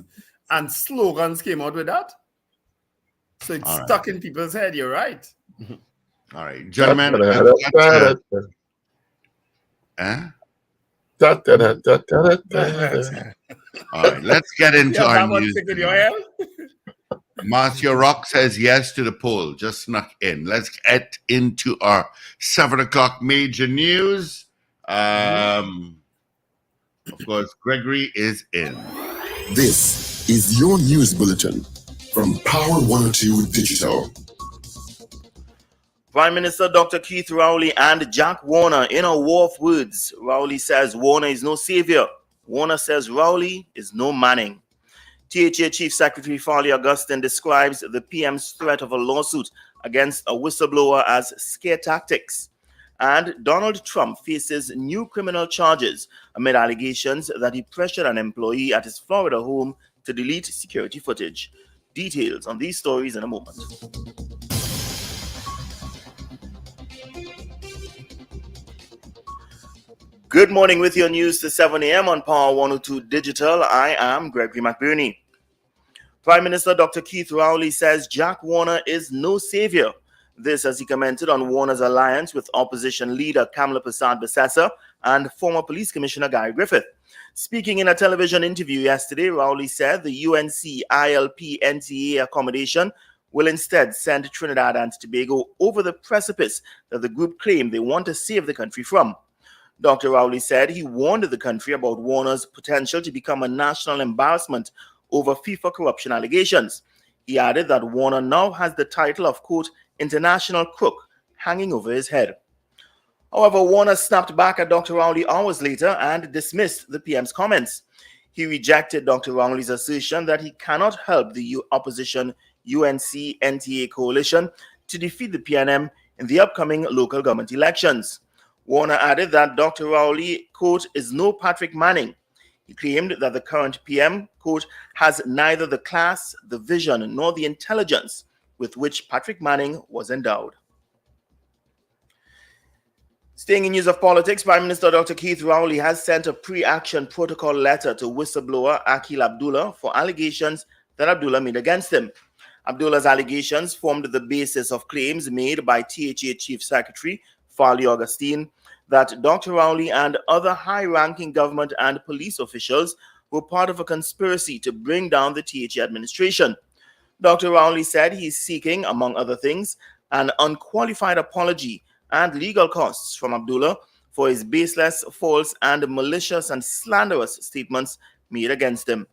and slogans came out with that? So it's stuck in people's head, you're right. All right, gentlemen. All right, let's get into our news. Marcia Rock says yes to the poll. Just snuck in. Let's get into our 7 o'clock major news. Of course, Gregory is in. This is your news bulletin from Power 102 Digital. Prime Minister Dr. Keith Rowley and Jack Warner in a war of words. Rowley says Warner is no savior. Warner says Rowley is no Manning. THA Chief Secretary Farley Augustine describes the PM's threat of a lawsuit against a whistleblower as scare tactics. And Donald Trump faces new criminal charges amid allegations that he pressured an employee at his Florida home to delete security footage. Details on these stories in a moment. Good morning with your news to 7 a.m. on Power 102 Digital. I am Gregory McBurney. Prime Minister Dr. Keith Rowley says Jack Warner is no savior. This as he commented on Warner's alliance with opposition leader Kamala Persad-Bissessar and former police commissioner Guy Griffith. Speaking in a television interview yesterday, Rowley said the UNC ILP NTA accommodation will instead send Trinidad and Tobago over the precipice that the group claimed they want to save the country from. Dr. Rowley said he warned the country about Warner's potential to become a national embarrassment over FIFA corruption allegations. He added that Warner now has the title of, quote, international crook hanging over his head. However, Warner snapped back at Dr. Rowley hours later and dismissed the PM's comments. He rejected Dr. Rowley's assertion that he cannot help the opposition UNC-NTA coalition to defeat the PNM in the upcoming local government elections. Warner added that Dr. Rowley, quote, is no Patrick Manning. He claimed that the current PM, quote, has neither the class, the vision, nor the intelligence with which Patrick Manning was endowed. Staying in news of politics, Prime Minister Dr. Keith Rowley has sent a pre-action protocol letter to whistleblower Akil Abdullah for allegations that Abdullah made against him. Abdullah's allegations formed the basis of claims made by THA Chief Secretary Farley Augustine that Dr. Rowley and other high-ranking government and police officials were part of a conspiracy to bring down the THA administration. Dr. Rowley said he is seeking, among other things, an unqualified apology and legal costs from Abdullah for his baseless, false, and malicious and slanderous statements made against him.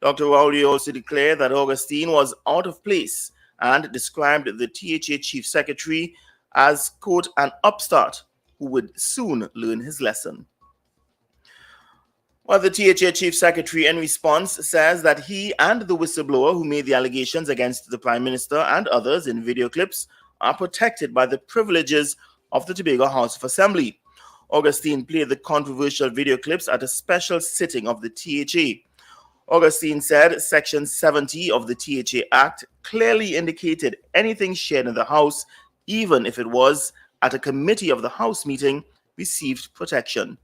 Dr. Rowley also declared that Augustine was out of place and described the THA Chief Secretary as, quote, an upstart who would soon learn his lesson. Well, the THA Chief Secretary, in response, says that he and the whistleblower who made the allegations against the Prime Minister and others in video clips are protected by the privileges of the Tobago House of Assembly. Augustine played the controversial video clips at a special sitting of the THA. Augustine said Section 70 of the THA Act clearly indicated anything shared in the House, even if it was at a committee of the House meeting, received protection.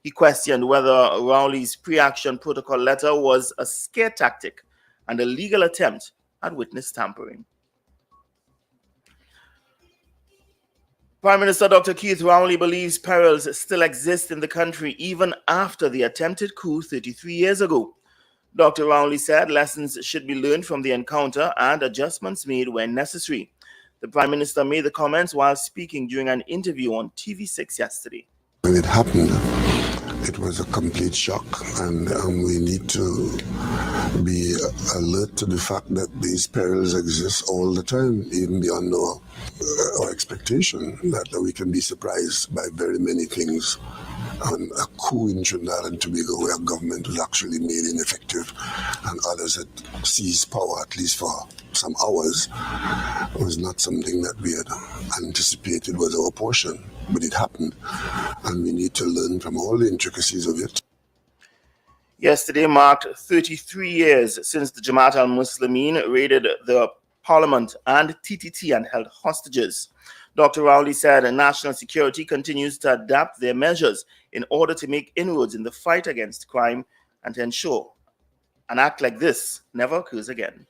He questioned whether Rowley's pre-action protocol letter was a scare tactic and a legal attempt at witness tampering. Prime Minister Dr. Keith Rowley believes perils still exist in the country even after the attempted coup 33 years ago. Dr. Rowley said lessons should be learned from the encounter and adjustments made when necessary. The Prime Minister made the comments while speaking during an interview on TV6 yesterday. When it happened, it was a complete shock, and we need to be alert to the fact that these perils exist all the time, even beyond our expectation, that we can be surprised by very many things. And a coup in Trinidad and Tobago where government was actually made ineffective and others had seized power, at least for some hours, was not something that we had anticipated was our portion. But it happened, and we need to learn from all the intricacies of it. Yesterday marked 33 years since the Jamaat al-Muslimin raided the parliament and TTT and held hostages. Dr. Rowley said national security continues to adapt their measures in order to make inroads in the fight against crime and to ensure an act like this never occurs again.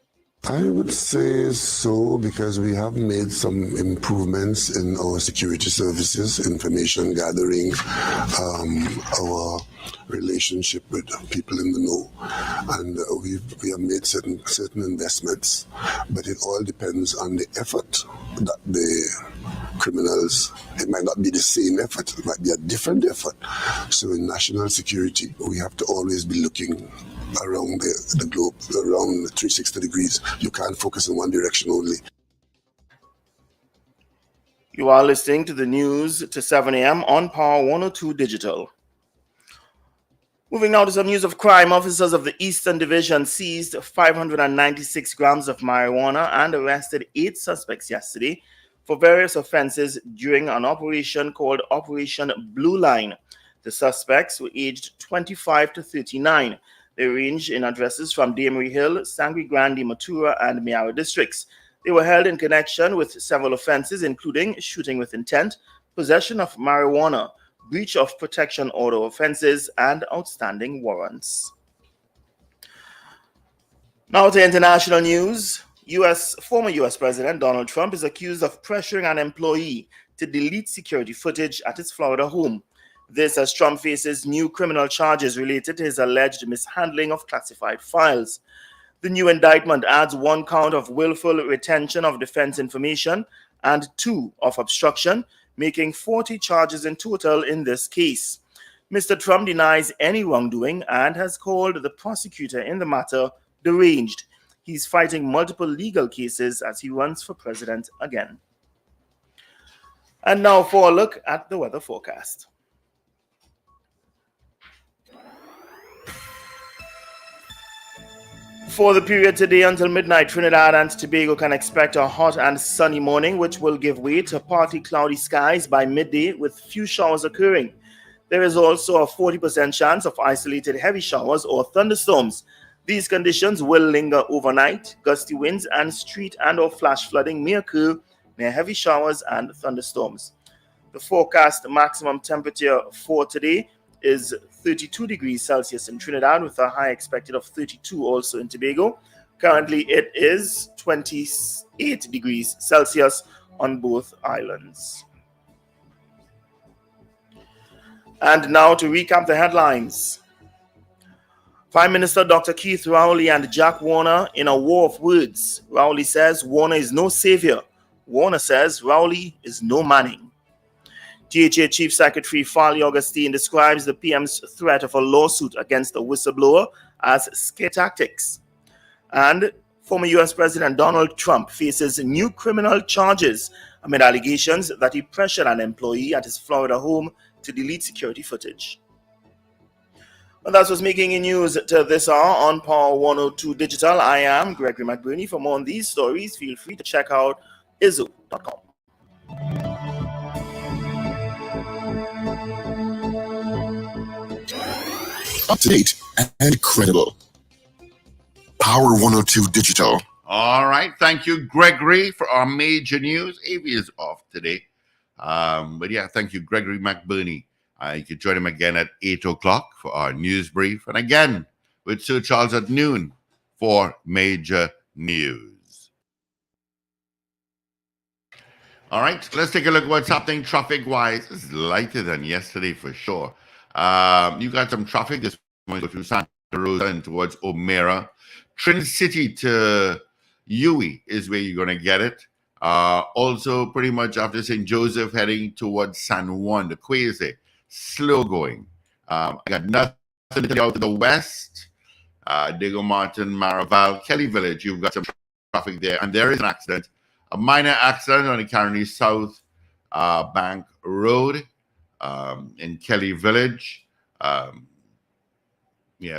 I would say so, because we have made some improvements in our security services, information gathering, our relationship with people in the know, and we have made certain investments, but it all depends on the effort that the criminals, it might not be the same effort, it might be a different effort. So in national security, we have to always be looking around the globe, around 360 degrees. You can't focus in one direction only. You are listening to the news to 7 a.m. on Power 102 Digital. Moving now to some news of crime. Officers of the Eastern Division seized 596 grams of marijuana and arrested 8 suspects yesterday for various offenses during an operation called Operation Blue Line. The suspects were aged 25 to 39. They range in addresses from Damery Hill, Sangre Grande, Matura, and Miara districts. They were held in connection with several offenses, including shooting with intent, possession of marijuana, breach of protection order offenses, and outstanding warrants. Now to international news. Former U.S. President Donald Trump is accused of pressuring an employee to delete security footage at his Florida home. This as Trump faces new criminal charges related to his alleged mishandling of classified files. The new indictment adds 1 count of willful retention of defense information and 2 of obstruction, making 40 charges in total in this case. Mr. Trump denies any wrongdoing and has called the prosecutor in the matter deranged. He's fighting multiple legal cases as he runs for president again. And now for a look at the weather forecast. For the period today until midnight, Trinidad and Tobago can expect a hot and sunny morning, which will give way to partly cloudy skies by midday with few showers occurring. There is also a 40% chance of isolated heavy showers or thunderstorms. These conditions will linger overnight. Gusty winds and street and or flash flooding may occur near heavy showers and thunderstorms. The forecast maximum temperature for today is 32 degrees Celsius in Trinidad with a high expected of 32 also in Tobago. Currently it is 28 degrees Celsius on both islands. And now to recap the headlines. Prime Minister Dr. Keith Rowley and Jack Warner in a war of words. Rowley says Warner is no savior. Warner says Rowley is no Manning. GHA Chief Secretary Farley Augustine describes the PM's threat of a lawsuit against a whistleblower as scare tactics. And former U.S. President Donald Trump faces new criminal charges amid allegations that he pressured an employee at his Florida home to delete security footage. Well, that's what's making news to this hour on Power 102 Digital. I am Gregory McBurney. For more on these stories, feel free to check out izzo.com. Up to date and credible. Power 102 Digital. All right. Thank you, Gregory, for our major news. AV is off today. But yeah, thank you, Gregory McBurney. You can join him again at 8 o'clock for our news brief. And again, with Sir Charles at noon for major news. All right, let's take a look at what's happening traffic-wise. It's lighter than yesterday for sure. You got some traffic this morning through Santa Rosa and towards O'Meara. Trinidad City to Huey is where you're going to get it. Also, pretty much after St. Joseph, heading towards San Juan, the Quasi, slow going. I got nothing to tell you out to the west. Diego Martin, Maraval, Kelly Village, you've got some traffic there. And there is an accident, a minor accident on the Caroni South Bank Road in Kelly Village.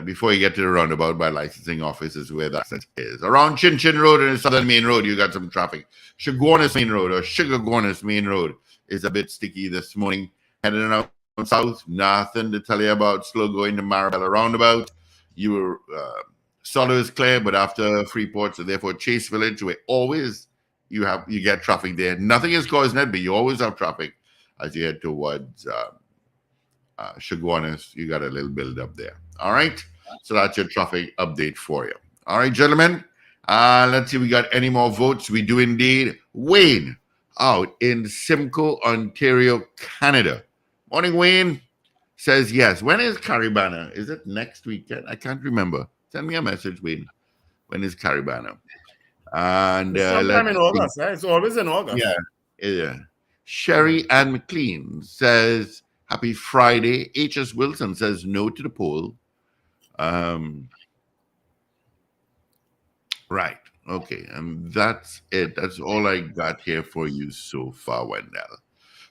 Before you get to the roundabout by licensing office is where that is. Around Chin Chin Road and the Southern Main Road, you got some traffic. Sugargonis Main Road or Sugargonis Main Road is a bit sticky this morning. Heading out south, nothing to tell you about. Slow going to Marabella roundabout. You were Solo is clear, but after Freeport, so therefore Chase Village, where always you get traffic there. Nothing is causing it, but you always have traffic as you head towards Sugargonis. You got a little build up there. All right, so that's your traffic update for you. All right, gentlemen, let's see if we got any more votes. We do indeed. Wayne out in Simcoe, Ontario, Canada. Morning, Wayne. Says yes. When is Caribana? Is it next weekend? I can't remember. Send me a message, Wayne. When is Caribana? And sometime in August. It's always in August. Yeah. Sherry Ann McLean says happy Friday. H.S. Wilson says no to the poll. Right. Okay. And that's it. That's all I got here for you so far, Wendell.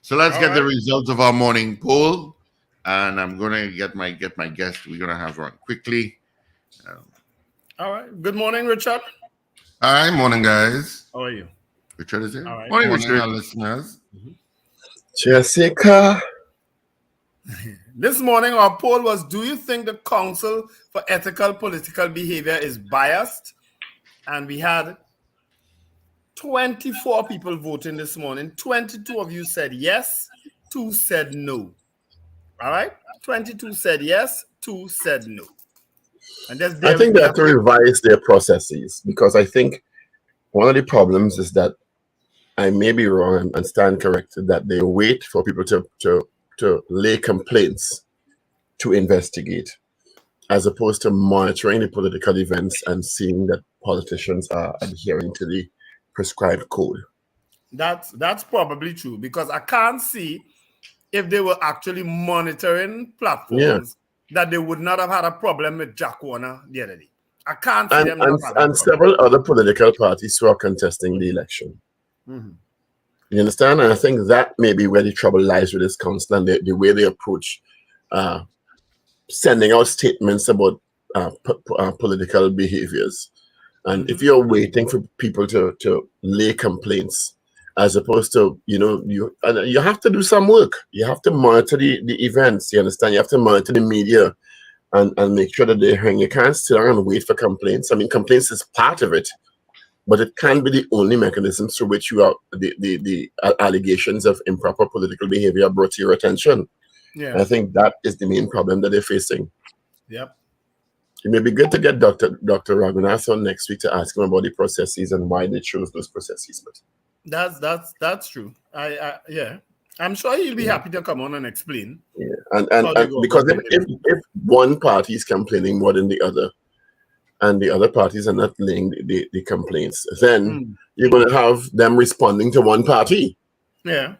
So let's get the results of our morning poll. And I'm gonna get my guest. We're gonna have her on quickly. All right. Good morning, Richard. Hi, morning, guys. How are you? Richard is here. All right. Morning, Morning, Richard. our listeners. Jessica. This morning, our poll was: do you think the Council for Ethical Political Behavior is biased? And we had 24 people voting this morning. 22 of you said yes, 2 said no. All right? 22 said yes, 2 said no. And I think they have to revise their processes, because I think one of the problems is that, I may be wrong and stand corrected, that they wait for people to lay complaints to investigate, as opposed to monitoring the political events and seeing that politicians are adhering to the prescribed code. That's probably true, because I can't see, if they were actually monitoring platforms, that they would not have had a problem with Jack Warner the other day. I can't see them. And several other political parties who are contesting the election. Mm-hmm. You understand? And I think that may be where the trouble lies with this council and the way they approach sending out statements about political behaviors. And if you're waiting for people to lay complaints, as opposed to, you have to do some work. You have to monitor the events. You understand? You have to monitor the media and make sure that they're hearing. You can't sit down and wait for complaints. I mean, complaints is part of it, but it can't be the only mechanism through which you are the allegations of improper political behavior are brought to your attention. Yeah, and I think that is the main problem that they're facing. Yep. It may be good to get Dr. Raghunath on next week to ask him about the processes and why they chose those processes. But that's true. I'm sure he'll be happy to come on and explain. Yeah, and because if one party is complaining more than the other, and the other parties are not laying the complaints, then you're going to have them responding to one party. Yeah,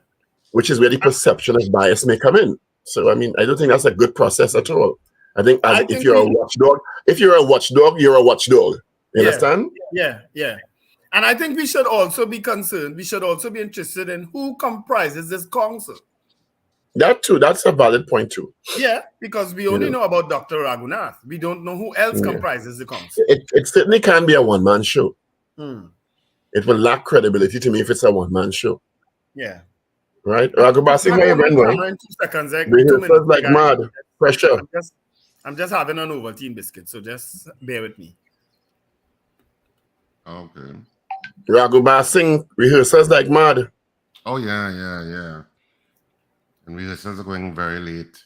which is where the perception of bias may come in. So I mean, I don't think that's a good process at all. I think if you're a watchdog, you're a watchdog. You understand? Yeah. And I think we should also be concerned. We should also be interested in who comprises this council. That too. That's a valid point too. Yeah, because we only know about Dr. Raghunath. We don't know who else comprises the council. It certainly can be a one-man show. It will lack credibility to me if it's a one-man show. Yeah. Right? Raghunath, in 2 seconds. Like mad. Pressure. I'm just having an Ovaltine biscuit, so just bear with me. Okay. Raghunath Singh rehearsals like mad. Oh yeah. And rehearsals are going very late.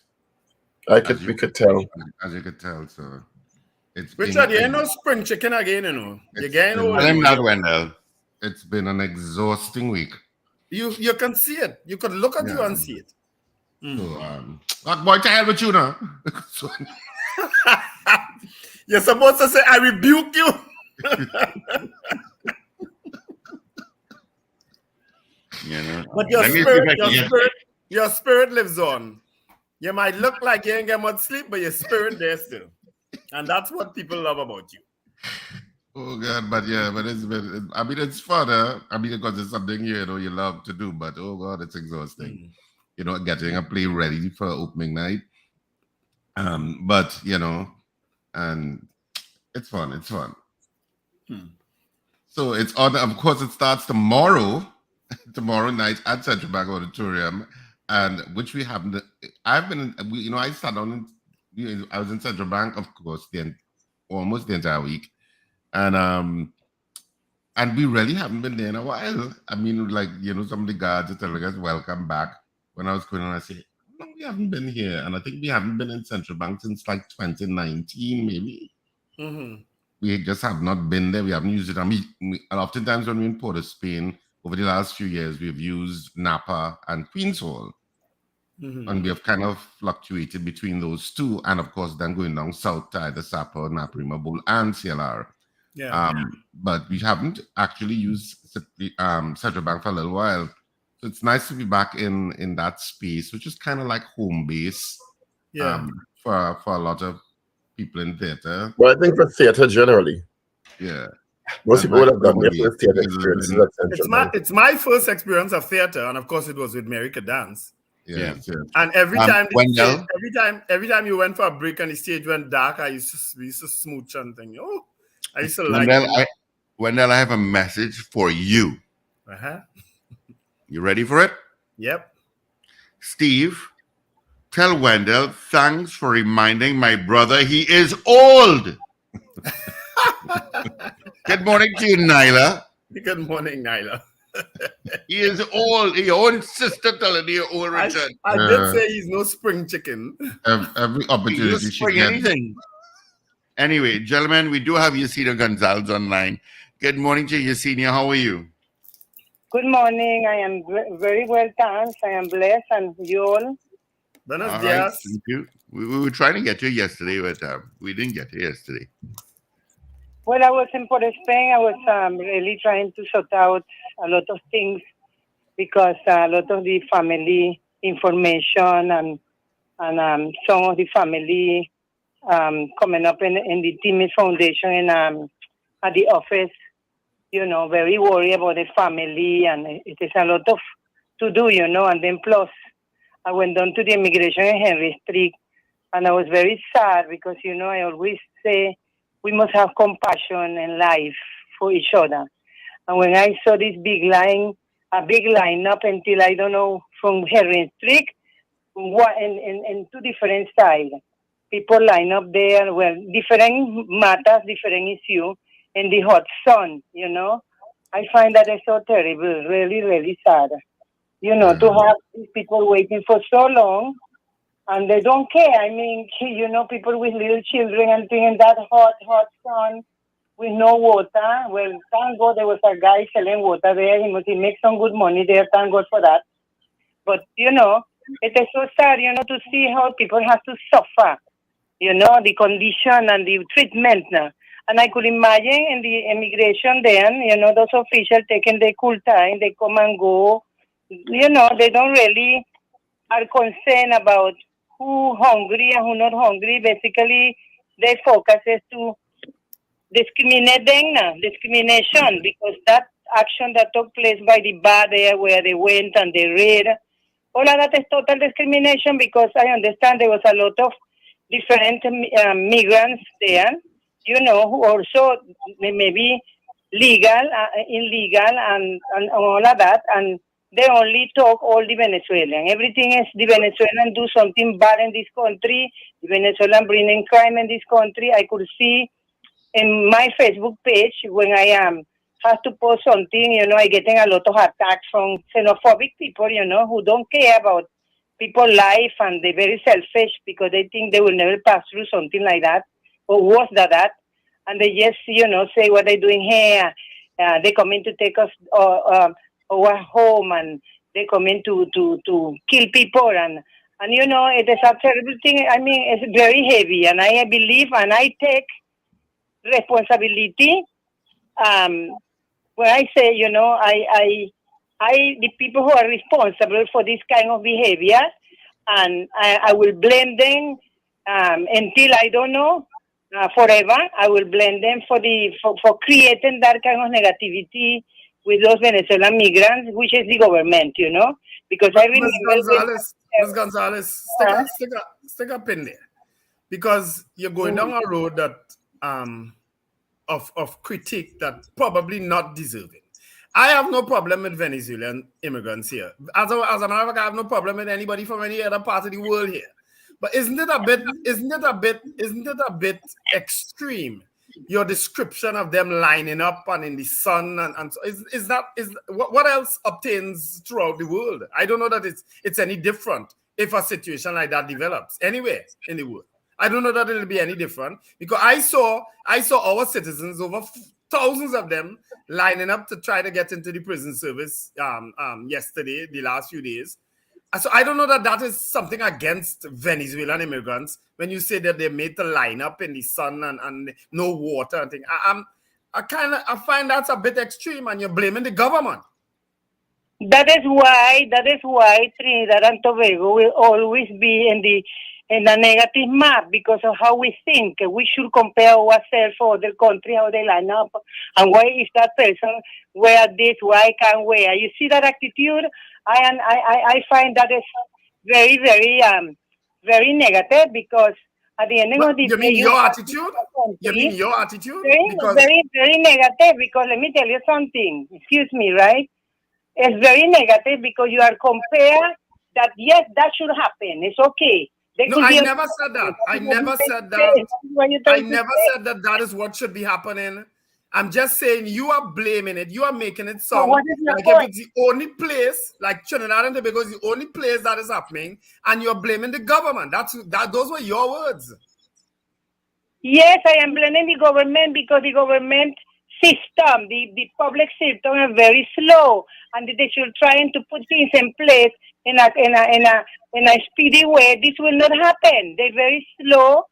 We could tell. As you could tell, so it's Richard, been you ain't no spring chicken again, you know. You're it's getting been- old. Tell him that, Wendell. it's been an exhausting week. You can see it. You could look at you Yeah. and see it. So that boy to hell with you now. So, You're supposed to say, I rebuke you. You know. But your Let me see if I can get- your spirit lives on. You might look like you ain't get much sleep, but your spirit there still. And that's what people love about you. oh God, but it's been. I mean, it's fun. I mean, because it's something you love to do. But oh God, it's exhausting. You know, getting a play ready for opening night. But and it's fun. It's fun. So it's on. Of course, it starts tomorrow. Tomorrow night at Central Bank Auditorium, and which we haven't. I've been. I sat down. I was in Central Bank, of course, almost the entire week, and we really haven't been there in a while. I mean, some of the guards are telling us welcome back. When I was going on, I said, no, we haven't been here, and I think we haven't been in Central Bank since like 2019, maybe. We just have not been there. We haven't used it. I mean, and oftentimes when we're in Port of Spain, over the last few years, we've used Napa and Queen's Hall. And we have kind of fluctuated between those two. And of course, then going down south to either Sapa, Naparima Bowl, and CLR. Yeah. But we haven't actually used Central Bank for a little while. So it's nice to be back in that space, which is kind of like home base for a lot of people in theater. Well, I think for theater generally. Yeah. Most people would have done their first theater experiences at Central Bank. It's my first experience of theater, and of course it was with America Dance. Yeah. And every time Wendell? every time you went for a break and the stage went dark, we used to smooch and think, oh, I used to like it. Wendell, I have a message for you. You ready for it? Yep. Steve, tell Wendell, thanks for reminding my brother he is old. Good morning to you, Nyla. Good morning, Nyla. He is old. Your own sister telling you old, Richard. I did say he's no spring chicken. Every opportunity she spring gets. anything. Anyway, gentlemen, we do have Yesenia Gonzalez online. Good morning to you, Yesenia. How are you? Good morning. I am very well, thanks. I am blessed, and you all? Buenos All dias. right, thank you. We were trying to get you yesterday, but we didn't get you yesterday. Well, I was in Port of Spain. I was really trying to sort out a lot of things because a lot of the family information and some of the family coming up in the Timmins Foundation and at the office, very worried about the family, and it is a lot of to do, and then plus I went down to the immigration in Henry Street, and I was very sad because, I always say we must have compassion in life for each other. And when I saw this big line, a big lineup until, I don't know, from Henry Street, in two different sides. People line up there, well, different matters, different issues, in the hot sun, I find that it's so terrible, really, really sad. To have these people waiting for so long, and they don't care. I mean, people with little children and things in that hot sun with no water. Well, thank God there was a guy selling water there. He makes some good money there. Thank God for that. But, it is so sad, to see how people have to suffer, the condition and the treatment. And I could imagine in the immigration then, those officials taking their cool time, they come and go. They don't really are concerned about who hungry and who not hungry. Basically, their focus is to discrimination, because that action that took place by the bar there where they went and they raid, all of that is total discrimination, because I understand there was a lot of different migrants there, who also maybe legal, illegal, and all of that, and they only talk all the Venezuelan. Everything is the Venezuelan do something bad in this country, the Venezuelan bring in crime in this country. I could see in my Facebook page when I have to post something, I getting a lot of attacks from xenophobic people, who don't care about people's life, and they're very selfish because they think they will never pass through something like that or worse than that, and they just say what they're doing here. They come in to take us our home, and they come in to kill people, and it is a terrible thing. I mean, it's very heavy, and I believe and I take responsibility. When I say, the people who are responsible for this kind of behavior, and I will blame them until I don't know forever. I will blame them for creating that kind of negativity with those Venezuelan migrants, which is the government, because I remember Ms. Gonzalez, stick up in there, because you're going down a road that of critique that probably not deserving. I have no problem with Venezuelan immigrants here. As a matter of fact, I have no problem with anybody from any other part of the world here. But isn't it a bit extreme? Your description of them lining up and in the sun, and so what else obtains throughout the world? I don't know that it's any different if a situation like that develops anywhere in the world. I don't know that it'll be any different, because I saw our citizens, over thousands of them, lining up to try to get into the prison service yesterday, the last few days. So I don't know that is something against Venezuelan immigrants when you say that they're made to line up in the sun and no water and things. I find that's a bit extreme, and you're blaming the government. That is why Trinidad and Tobago will always be in a negative map, because of how we think. We should compare ourselves for other countries, how they line up, and why is that person wear this, why I can't wear. You see that attitude? I find that is very, very, very negative, because at the end of the day, you mean your attitude? You mean your attitude? Very, very negative, because let me tell you something. Excuse me, right? It's very negative because you are compared that, yes, that should happen. It's okay. No, I never said that. I never said that. I never said that is what should be happening. I'm just saying you are blaming it. You are making it sound like if it's the only place, like Trinidad and Tobago is the only place that is happening, and you're blaming the government. Those were your words. Yes, I am blaming the government, because the government system, the public system, is very slow, and they should try to put things in place in a speedy way. This will not happen. They're very slow.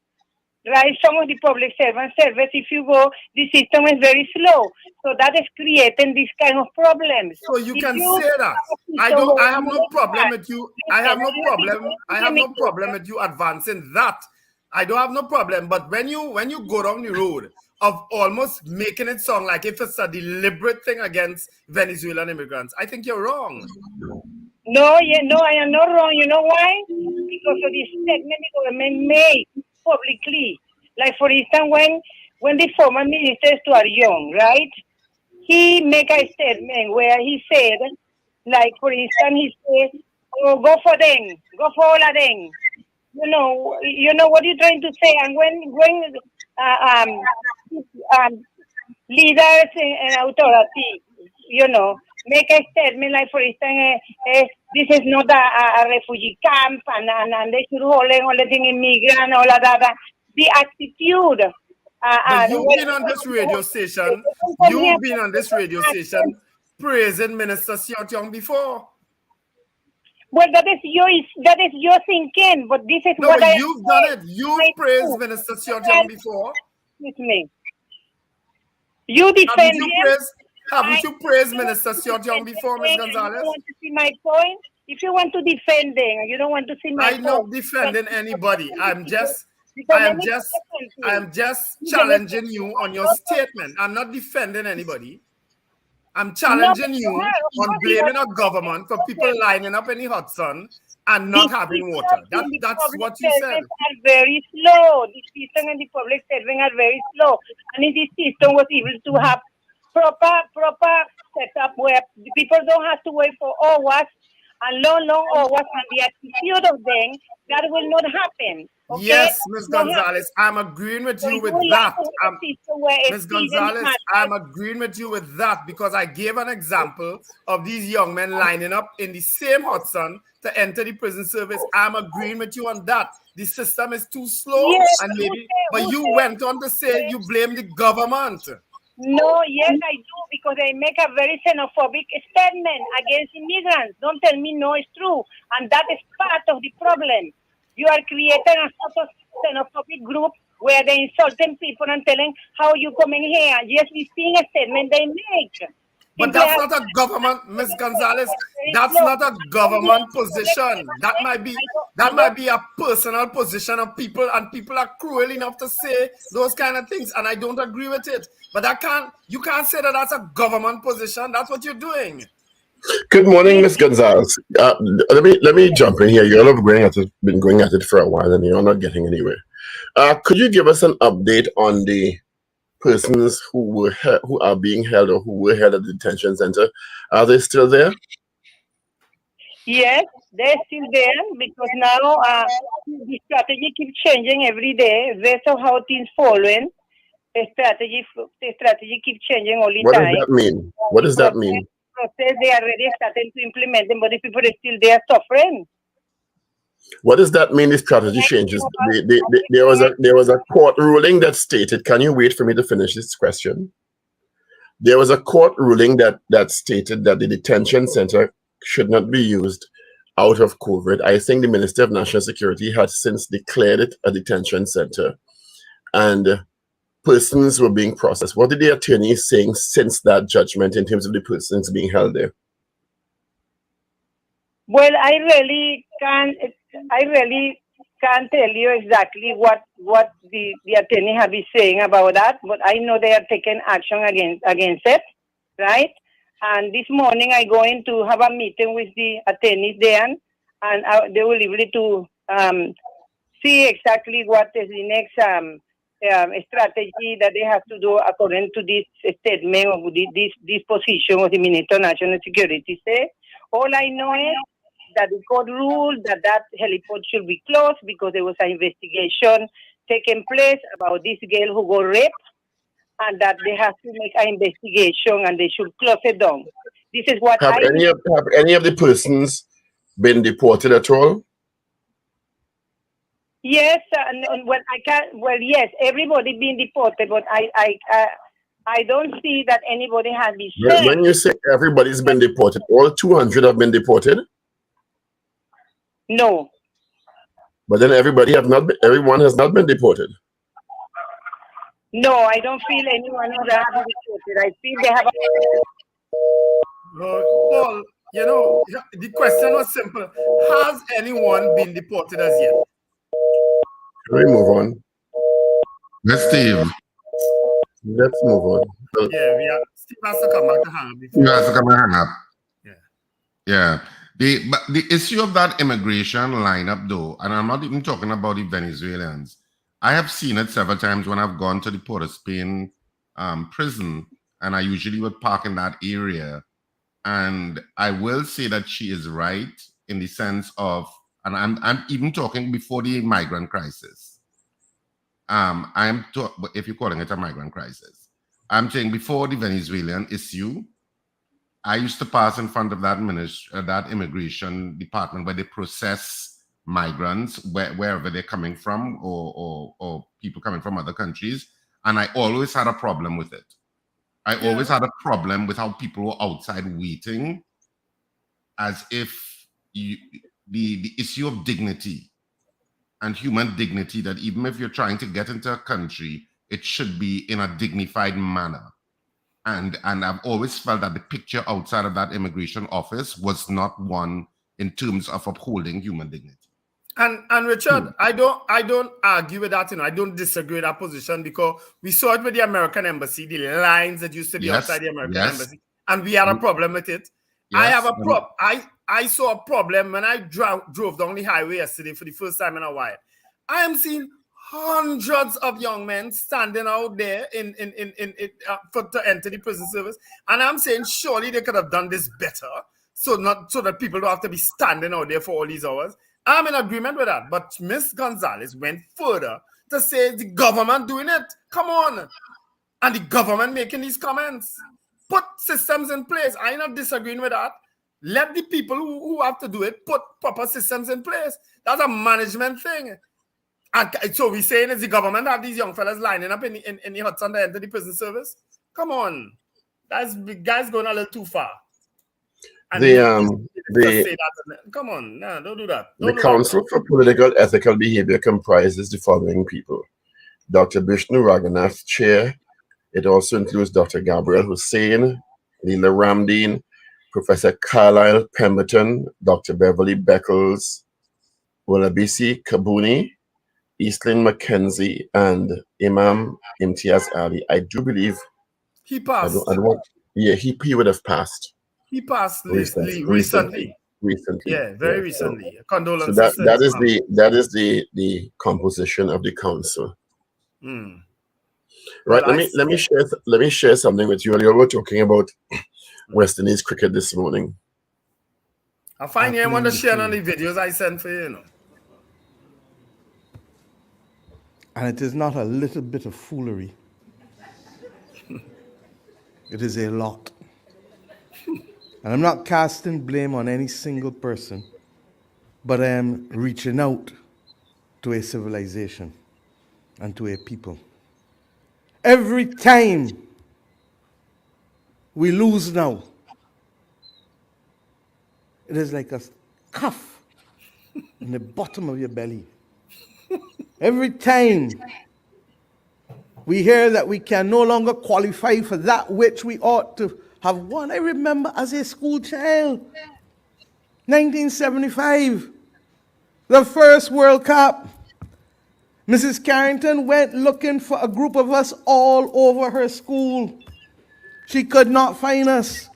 Right, some of the public service, if you go, the system is very slow. So that is creating this kind of problems. So you can say that. I have no problem with you. I have no problem with you advancing that. I don't have no problem. But when you go down the road of almost making it sound like if it's a deliberate thing against Venezuelan immigrants, I think you're wrong. No, I am not wrong. You know why? Because of the statement the government made publicly. Like, for instance, when the former minister Stuart Young, right, he make a statement where he said, like, for instance, he said, oh, go for them, go for all of them. You know what you're trying to say. And when leaders and authority, make a statement like, for instance, this is not a refugee camp, and they should hold everything immigrant, all of that. The attitude. You've been on this radio station. You've been on this radio station praising Minister Stuart Young before. Well, that is your thinking, but this is what you've done it. You've praised Minister Stuart Young before. Excuse me. You defend him. Haven't you praised Minister Stuart Young before, Ms. Gonzalez? You want to see my point? If you want to defend them, you don't want to see my point. I'm not defending anybody. I'm just challenging you on your statement. I'm not defending anybody. I'm challenging you on blaming a government for people lining up in the hot sun and not having water. That's what you said. Are very slow. The system and the public serving are very slow. And if the system was able to have proper setup where the people don't have to wait for hours and long hours and the attitude of them, that will not happen. Okay? Yes, Ms. Gonzalez, I'm agreeing with you with that. Ms. Gonzalez, I'm agreeing with you with that because I gave an example of these young men lining up in the same hot sun to enter the prison service. I'm agreeing with you on that. The system is too slow, yes, and maybe, but you went on to say you blame the government. No, yes, I do, because they make a very xenophobic statement against immigrants. Don't tell me no, it's true. And that is part of the problem. You are creating a sort of xenophobic group where they insulting people and telling how you coming here. Yes, we see a statement they make. But that's not a government, Ms. Gonzalez. That's not a government position. That might be a personal position of people, and people are cruel enough to say those kind of things, and I don't agree with it. But you can't say that that's a government position. That's what you're doing. Good morning, Ms. Gonzalez. Let me jump in here. You all have been going at it for a while, and you're not getting anywhere. Could you give us an update on the persons who are being held or who were held at the detention center? Are they still there? Yes, they're still there because now the strategy keeps changing every day based on how things following. The strategy keeps changing all the time. What does that mean? What does that mean? Process, they are already starting to implement them, but the people are still there suffering. What does that mean? The strategy changes. There was a court ruling that stated. Can you wait for me to finish this question? There was a court ruling that stated that the detention center should not be used out of COVID. I think the Minister of National Security had since declared it a detention center, and persons were being processed. What did the attorney saying since that judgment in terms of the persons being held there? Well, I really can't tell you exactly what the attorney have been saying about that, but I know they are taking action against it, right? And this morning I going to have a meeting with the attorneys there, and they will be able to see exactly what is the next strategy that they have to do according to this statement of this position of the Minister of National Security say. All I know is that the court ruled that heliport should be closed because there was an investigation taking place about this girl who got raped, and that they have to make an investigation and they should close it down. This is what have any of the persons been deported at all? Yes, yes, everybody being deported, but I don't see that anybody has been sent. When you say everybody's been deported, all 200 have been deported? No. But then everyone has not been deported. No, I don't feel anyone who has been deported. I feel they have Paul, the question was simple. Has anyone been deported as yet? Can we move on? Yes, Steve. Let's move on. Yeah, Steve has to come back to hang up. He has to come and hang up. Yeah. The issue of that immigration lineup, though, and I'm not even talking about the Venezuelans. I have seen it several times when I've gone to the Port of Spain prison, and I usually would park in that area. And I will say that she is right in the sense of, and I'm even talking before the migrant crisis. If you're calling it a migrant crisis, I'm saying before the Venezuelan issue, I used to pass in front of that immigration department where they process migrants wherever they're coming from or people coming from other countries, and I always had a problem with it. I always had a problem with how people were outside waiting, as if the issue of dignity and human dignity, that even if you're trying to get into a country, it should be in a dignified manner. And I've always felt that the picture outside of that immigration office was not one in terms of upholding human dignity. And Richard, I don't argue with that. I don't disagree with that position, because we saw it with the American embassy, the lines that used to be outside the American embassy, and we had a problem with it. Yes. I saw a problem when I drove down the highway yesterday for the first time in a while. I am seeing hundreds of young men standing out there to enter the prison service, and I'm saying surely they could have done this better. so that people don't have to be standing out there for all these hours. I'm in agreement with that. But Ms. Gonzalez went further to say the government doing it. Come on. And the government making these comments. Put systems in place. I'm not disagreeing with that. Let the people who have to do it put proper systems in place. That's a management thing. And so we're saying is the government have these young fellas lining up in the Hudson to enter the prison service? Come on. That's guys going a little too far. And come on, no, don't do that. The Council for Political Ethical Behavior comprises the following people: Dr. Bishnu Raghunath, Chair. It also includes Dr. Gabriel Hussain, Leela Ramdeen, Professor Carlisle Pemberton, Dr. Beverly Beckles, Wolabisi Kabuni, Eastlyn McKenzie, and Imam Imtiaz Ali. I do believe he passed. He would have passed. He passed recently. Yeah, very recently. So, Condolences. So that is the composition of the council. Right. Well, let me share something with you. You were talking about West Indies cricket this morning. I find you want to share on the videos I sent for you. And it is not a little bit of foolery. It is a lot. And I'm not casting blame on any single person, but I am reaching out to a civilization and to a people. Every time we lose now, it is like a cuff in the bottom of your belly. Every time we hear that we can no longer qualify for that which we ought to have won. I remember as a school child, 1975, the first World Cup. Mrs. Carrington went looking for a group of us all over her school. She could not find us.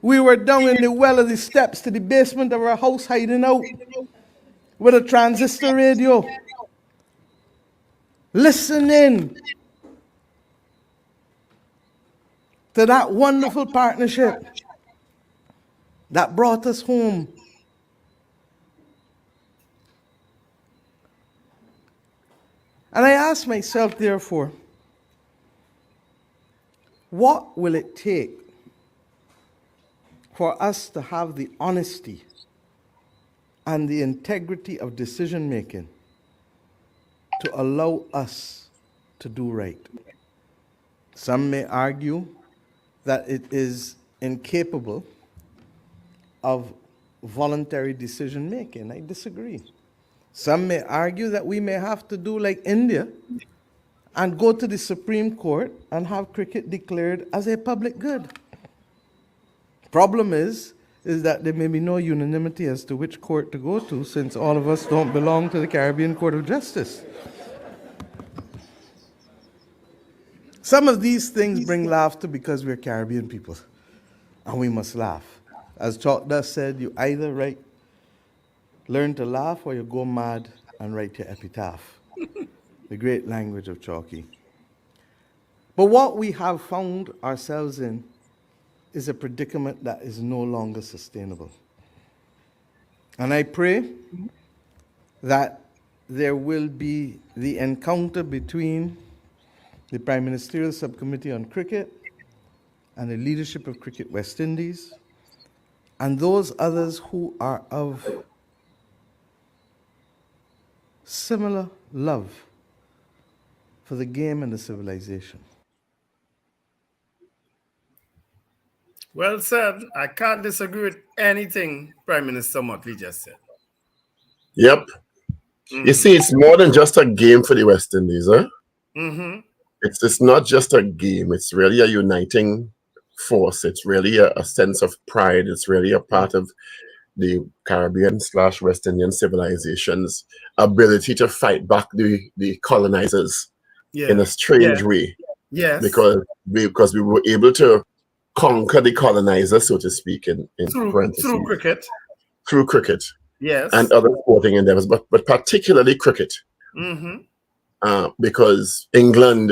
We were down in the well of the steps to the basement of our house hiding out with a transistor radio, listening to that wonderful partnership that brought us home. And I asked myself, therefore, what will it take for us to have the honesty and the integrity of decision making to allow us to do right? Some may argue that it is incapable of voluntary decision making. I disagree. Some may argue that we may have to do like India and go to the Supreme Court and have cricket declared as a public good. Problem is that there may be no unanimity as to which court to go to, since all of us don't belong to the Caribbean Court of Justice. Some of these things bring laughter because we're Caribbean people, and we must laugh. As Chalkda said, you either learn to laugh or you go mad and write your epitaph. The great language of Chalky. But what we have found ourselves in is a predicament that is no longer sustainable. And I pray that there will be the encounter between the Prime Ministerial Subcommittee on Cricket and the leadership of Cricket West Indies and those others who are of similar love for the game and the civilization. Well said. I can't disagree with anything Prime Minister Motley just said. Yep. You see, it's more than just a game for the West Indies, huh? It's not just a game. It's really a uniting force. It's really a sense of pride. It's really a part of the Caribbean/West Indian civilization's ability to fight back the colonizers in a strange way. Yes. Because we were able to conquer the colonizers, so to speak, in parentheses. Through cricket. Through cricket. Yes. And other sporting endeavors, but particularly cricket. Because England,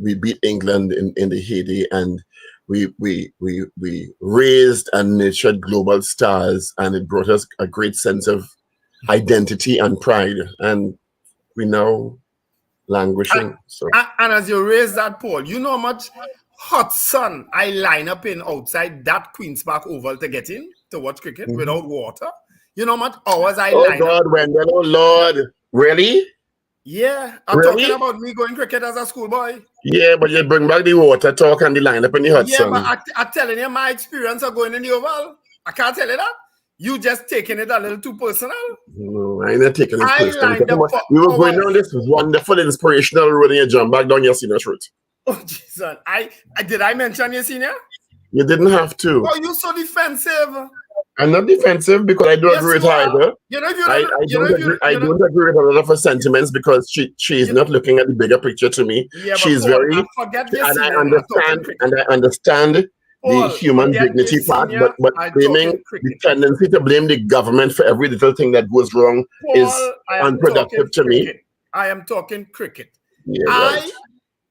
we beat England in the heyday, and we raised and nurtured global stars, and it brought us a great sense of identity and pride. And we now languishing. And as you raise that, Paul, you know how much hot sun I line up in outside that Queen's Park Oval to get in to watch cricket without water. You know how much hours I line up. Oh God, Wendell, oh Lord. Really? Yeah. I'm talking about me going cricket as a schoolboy. Yeah, but you bring back the water talk and the line up in the hot sun. Yeah, but I'm telling you my experience of going in the Oval. I can't tell you that. You just taking it a little too personal. No, I ain't not taking it personal. We were going on this wonderful, inspirational road and you jump back down your senior route. Oh, Jesus. Did I mention your senior? You didn't have to. Oh, you're so defensive. I'm not defensive because I don't agree with her either. You know, I don't agree with a lot of her sentiments because she's not looking at the bigger picture to me. Yeah, she's Paul, very, and I understand the human dignity part, but blaming the tendency to blame the government for every little thing that goes wrong is unproductive to me. I am talking cricket. Yeah, right.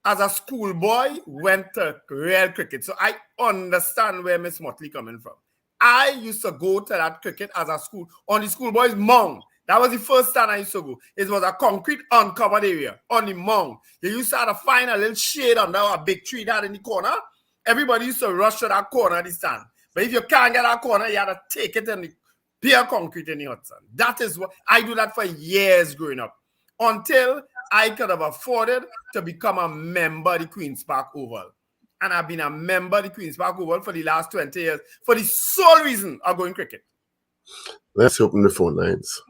As a schoolboy, went to real cricket, so I understand where Miss Motley coming from. I used to go to that cricket as a school on the schoolboys' mound. That was the first time I used to go. It was a concrete uncovered area on the mound. You used to have to find a little shade under a big tree that in the corner. Everybody used to rush to that corner of the stand. But if you can't get that corner, you have to take it in the bare concrete in the hot sun. That is what I do that for years growing up. Until I could have afforded to become a member of the Queen's Park Oval. And I've been a member of the Queen's Park Oval for the last 20 years for the sole reason of going cricket. Let's open the phone lines.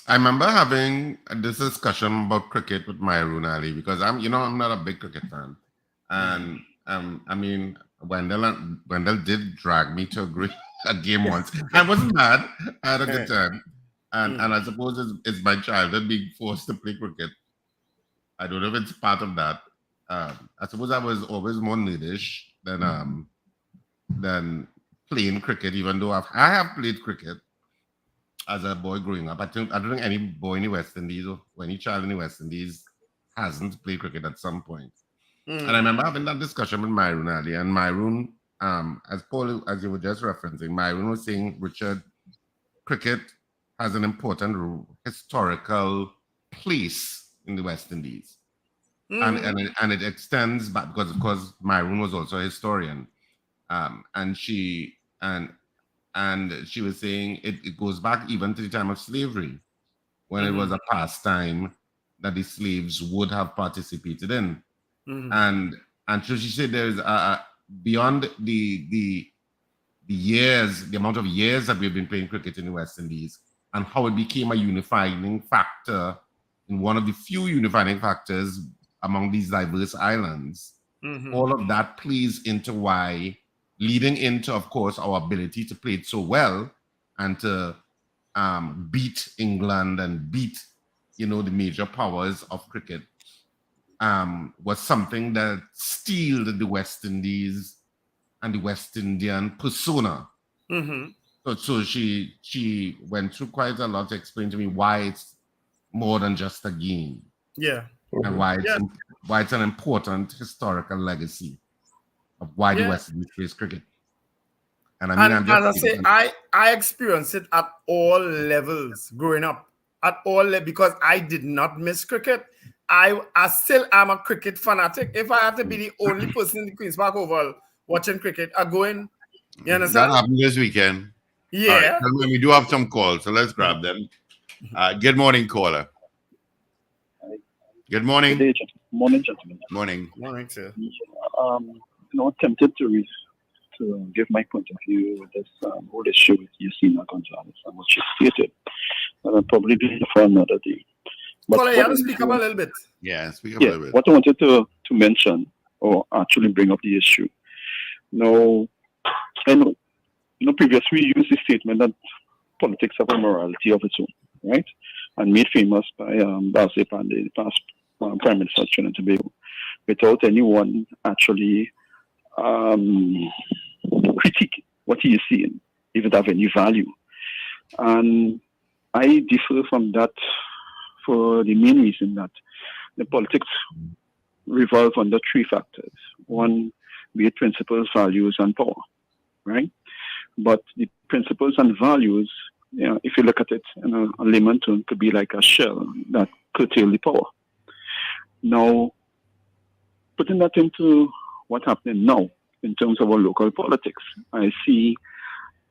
I remember having this discussion about cricket with Myroon Ali because I'm not a big cricket fan. And I mean, Wendell did drag me to a game once. I wasn't bad. I had a good time. And I suppose it's my childhood being forced to play cricket. I don't know if it's part of that. I suppose I was always more nerdish than playing cricket, even though I have played cricket as a boy growing up. I don't think any boy in the West Indies or any child in the West Indies hasn't played cricket at some point. And I remember having that discussion with Myroon Ali, and Myroon, as you were just referencing, Myroon was saying, Richard, cricket has an important historical place in the West Indies. And it extends back because of course Myroon was also a historian, and she was saying it goes back even to the time of slavery, when it was a pastime that the slaves would have participated in, and so she said there's beyond the years, the amount of years that we've been playing cricket in the West Indies, and how it became a unifying factor, in one of the few unifying factors among these diverse islands. All of that plays into why, leading into, of course, our ability to play it so well and to beat England and beat, the major powers of cricket, was something that steeled the West Indies and the West Indian persona. So she went through quite a lot to explain to me why it's more than just a game. Yeah. And why it's an important historical legacy of why the West Indies plays cricket. And as I say, I experienced it at all levels growing up. At all levels, because I did not miss cricket. I still am a cricket fanatic. If I have to be the only person in the Queen's Park Oval watching cricket, I go in. You understand? That happened this weekend. Yeah. Right, we do have some calls, so let's grab them. Good morning, caller. Good morning. Good day, morning, gentlemen. Morning. Morning, sir. Tempted to give my point of view with this whole issue with Yasina Gonzalez and what she stated. And I'll probably be for another day. Caller, you have to speak up a little bit. Yeah, speak up a little bit. What I wanted to mention, or actually bring up the issue. Now, I know, previously we used the statement that politics have a morality of its own, right? And made famous by Barsip and the past Prime Minister of Trinidad and Tobago, without anyone actually critique what he is saying, if it have any value. And I differ from that for the main reason that the politics revolve under three factors. One, be it principles, values, and power, right? But the principles and values, if you look at it in a layman term, could be like a shell that curtail the power. Now, putting that into what's happening now in terms of our local politics, I see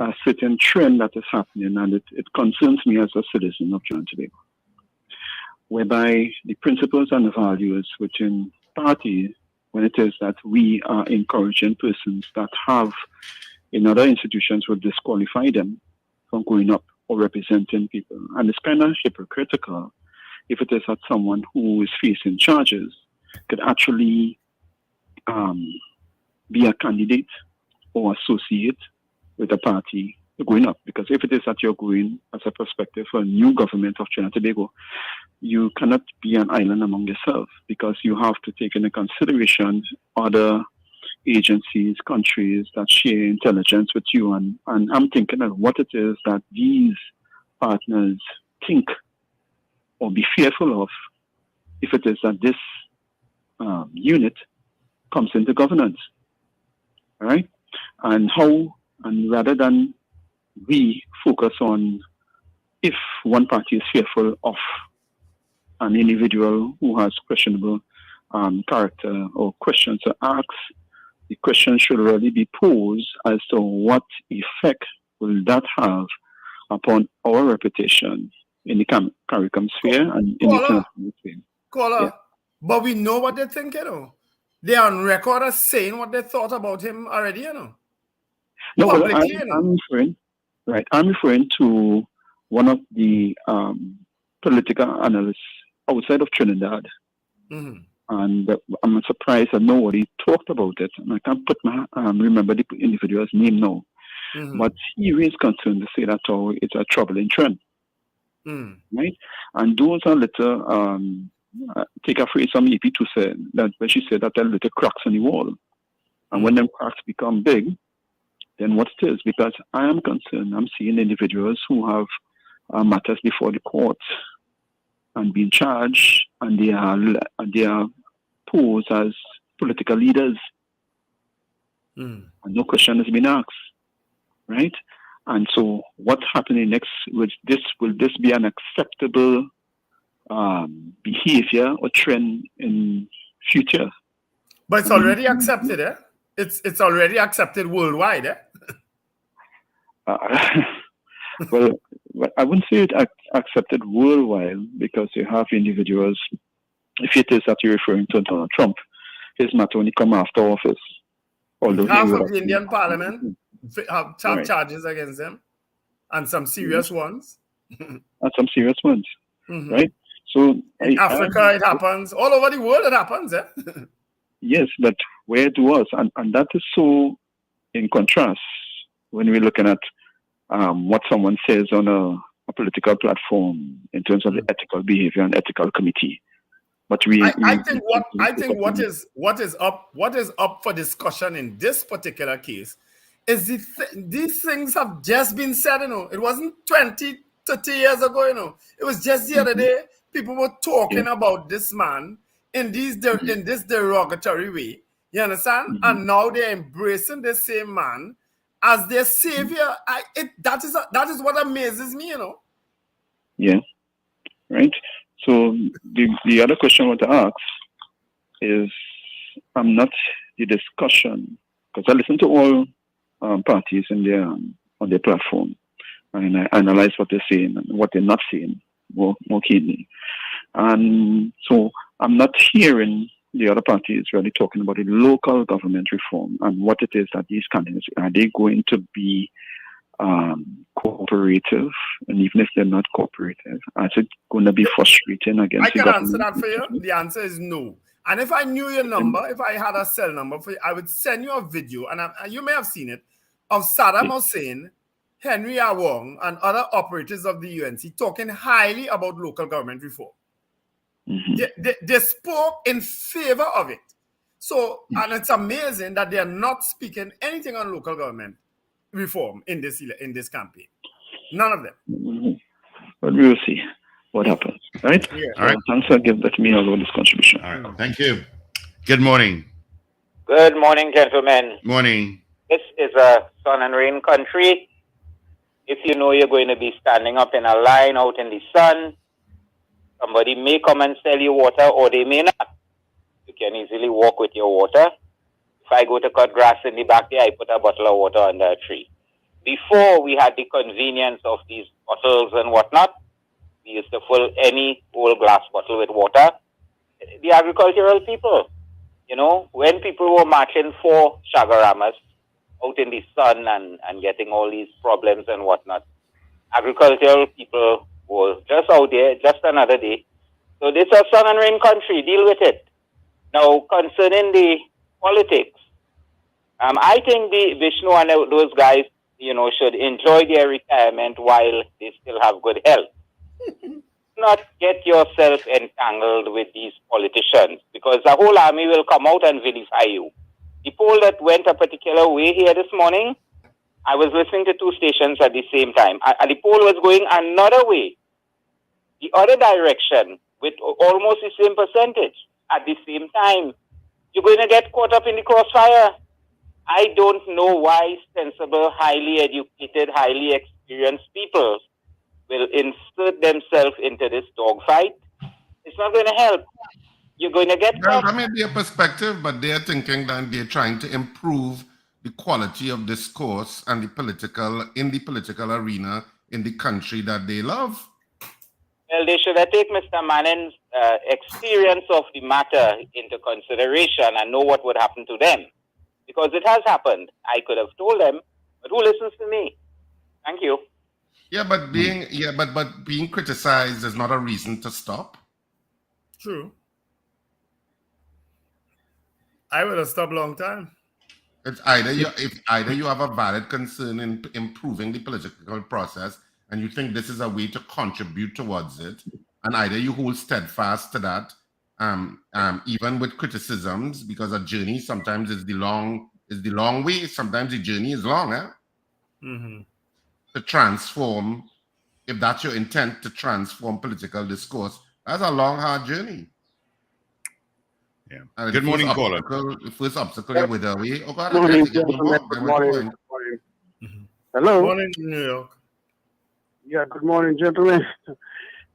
a certain trend that is happening, and it concerns me as a citizen of Trinidad and Tobago, whereby the principles and the values within parties, when it is that we are encouraging persons that have in other institutions would disqualify them from going up or representing people. And it's kind of hypocritical if it is that someone who is facing charges could actually be a candidate or associate with a party going up. Because if it is that you're going as a perspective for a new government of Trinidad and Tobago, you cannot be an island among yourself, because you have to take into consideration other agencies, countries that share intelligence with you. And I'm thinking of what it is that these partners think or be fearful of if it is that this unit comes into governance. All right? And rather than we focus on if one party is fearful of an individual who has questionable character or questions to ask, the question should really be posed as to what effect will that have upon our reputation in the CARICOM sphere and in the international sphere. But we know what they think, They are on record as saying what they thought about him already, No, well, I'm referring to one of the political analysts outside of Trinidad. Mm-hmm. And I'm surprised that nobody talked about it. And I can't remember the individual's name now. Mm-hmm. But he raised concern to say that it's a troubling trend. Right? And those are little, take a phrase from EP to say, that when she said that there are little cracks in the wall. And when them cracks become big, then what it is? Because I am concerned, I'm seeing individuals who have matters before the courts and being charged, and they are posed as political leaders, and no question has been asked, right? And so, what's happening next? Will this be an acceptable behavior or trend in future? But it's already accepted, eh? It's already accepted worldwide, eh? Well, I wouldn't say it accepted worldwide, because you have individuals, if it is that you're referring to Donald Trump, his matter when he come after office. Half of the Indian Parliament have charges against them, and some serious ones. Right? So in Africa, it happens. All over the world, it happens, eh? Yes, but where it was, and that is so in contrast when we're looking at what someone says on a political platform in terms of the ethical behavior and ethical committee. But I think what is up for discussion in this particular case is these things have just been said, It wasn't 20, 30 years ago, It was just the other day. People were talking about this man in this derogatory way. You understand? And now they're embracing the same man as their savior. That is what amazes me, Yeah. Right. So the other question I want to ask is, I'm not the discussion, because I listen to all parties on their platform, and I analyze what they're saying and what they're not saying more keenly. And so I'm not hearing the other parties really talking about the local government reform and what it is that these candidates, are they going to be cooperative? And even if they're not cooperative, is it going to be frustrating against the government? I can answer that for you. The answer is no. And if I knew your number, if I had a cell number for you, I would send you a video, and you may have seen it, of Saddam Hussein, Henry Awong, and other operators of the UNC talking highly about local government reform. They spoke in favor of it. So, and it's amazing that they are not speaking anything on local government reform in this campaign. None of them. But we will see what happens, right? Yeah. All right. Thanks for giving that to me all this contribution. All right. Thank you. Good morning. Good morning, gentlemen. Morning. This is a sun and rain country. If you know you're going to be standing up in a line out in the sun, somebody may come and sell you water or they may not. You can easily walk with your water. If I go to cut grass in the back there, I put a bottle of water under a tree. Before we had the convenience of these bottles and whatnot, we used to fill any old glass bottle with water. The agricultural people, you know, when people were marching for Shagaramas out in the sun and getting all these problems and whatnot, agricultural people were just out there, just another day. So this is a sun and rain country, deal with it. Now, concerning the politics, I think the Vishnu and those guys, you know, should enjoy their retirement while they still have good health. Not get yourself entangled with these politicians, because the whole army will come out and vilify you. The poll that went a particular way here this morning, I was listening to two stations at the same time. The poll was going another way, the other direction, with almost the same percentage. At the same time, you're going to get caught up in the crossfire. I don't know why sensible, highly educated, highly experienced people will insert themselves into this dogfight. It's not going to help. You're going to get Well, caught. that may be a perspective, but they're thinking that they're trying to improve the quality of discourse and the political arena in the country that they love. Well, they should have taken Mr. Manning's experience of the matter into consideration and know what would happen to them. Because it has happened. I could have told them, but who listens to me? Thank you. Yeah, but being criticized is not a reason to stop. True. I would have stopped a long time. It's either you have a valid concern in improving the political process and you think this is a way to contribute towards it, and either you hold steadfast to that, even with criticisms, because a journey sometimes is the long way. Sometimes the journey is long, to transform, if that's your intent, to transform political discourse. That's a long, hard journey. Yeah. And Good morning, caller. The first obstacle you're with the way. Oh God, Morning, gentlemen. Good morning. Hello. Morning, New York. Yeah, good morning, gentlemen.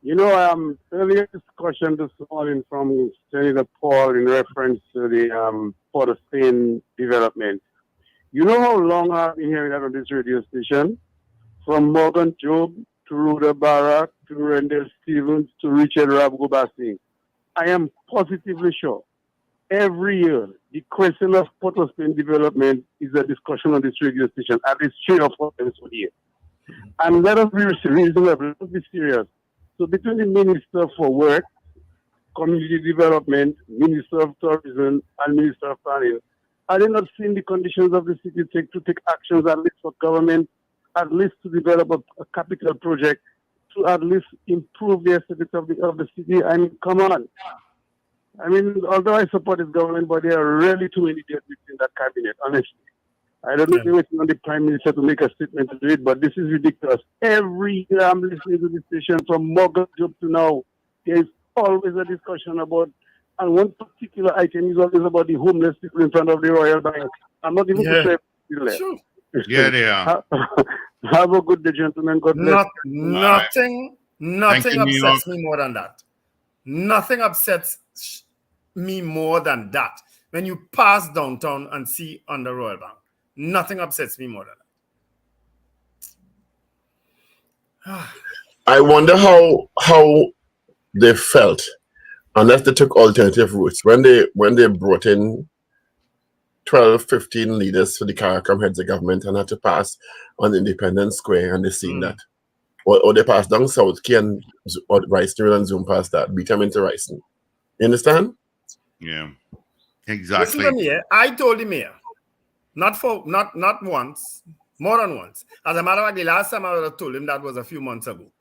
You know, earlier discussion this morning from Senator Paul in reference to the Port of Spain development. You know how long I've been hearing that on this radio station? From Morgan Job to Rhoda Barak to Rendell Stevens to Richard Rabgobasing. I am positively sure every year the question of Port of Spain development is a discussion on this radio station at least 3 or 4 times a year. And let us be reasonable, let us be serious. So between the Minister for Work, Community Development, Minister of Tourism, and Minister of Planning, are they not seeing the conditions of the city to take actions at least for government, at least to develop a capital project, to at least improve the aesthetics of the city? I mean, come on. I mean, although I support this government, but there are really too many dead in that cabinet, honestly. I don't know if waiting on the Prime Minister to make a statement to do it, but this is ridiculous. Every year I'm listening to the station from Morgan Job to now, there is always a discussion about, and one particular item is always about the homeless people in front of the Royal Bank. I'm not even sure. Sure. Yeah, they are. Have a good day, gentlemen. God bless. Nothing you, upsets me more than that. Nothing upsets me more than that. When you pass downtown and see on the Royal Bank, nothing upsets me more than that. I wonder how they felt, unless they took alternative routes, when they brought in 12, 15 leaders for the CARICOM heads of government and had to pass on Independence Square, and they seen that. Or they passed down South Key and Ricen and zoom past that, beat them into Ricen. You understand? Yeah, exactly. Listen to me, I told the mayor, not once, more than once. As a matter of fact, the last time I would have told him that was a few months ago.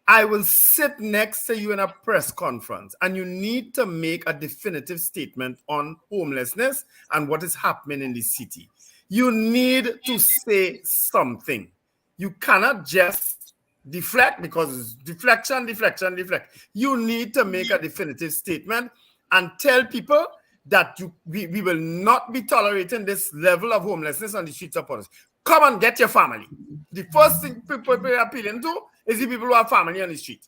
I will sit next to you in a press conference, and you need to make a definitive statement on homelessness and what is happening in the city. You need to say something. You cannot just deflect, because it's deflection. You need to make a definitive statement and tell people that we will not be tolerating this level of homelessness on the streets of Port. Come and get your family. The first thing people are appealing to is the people who have family on the street.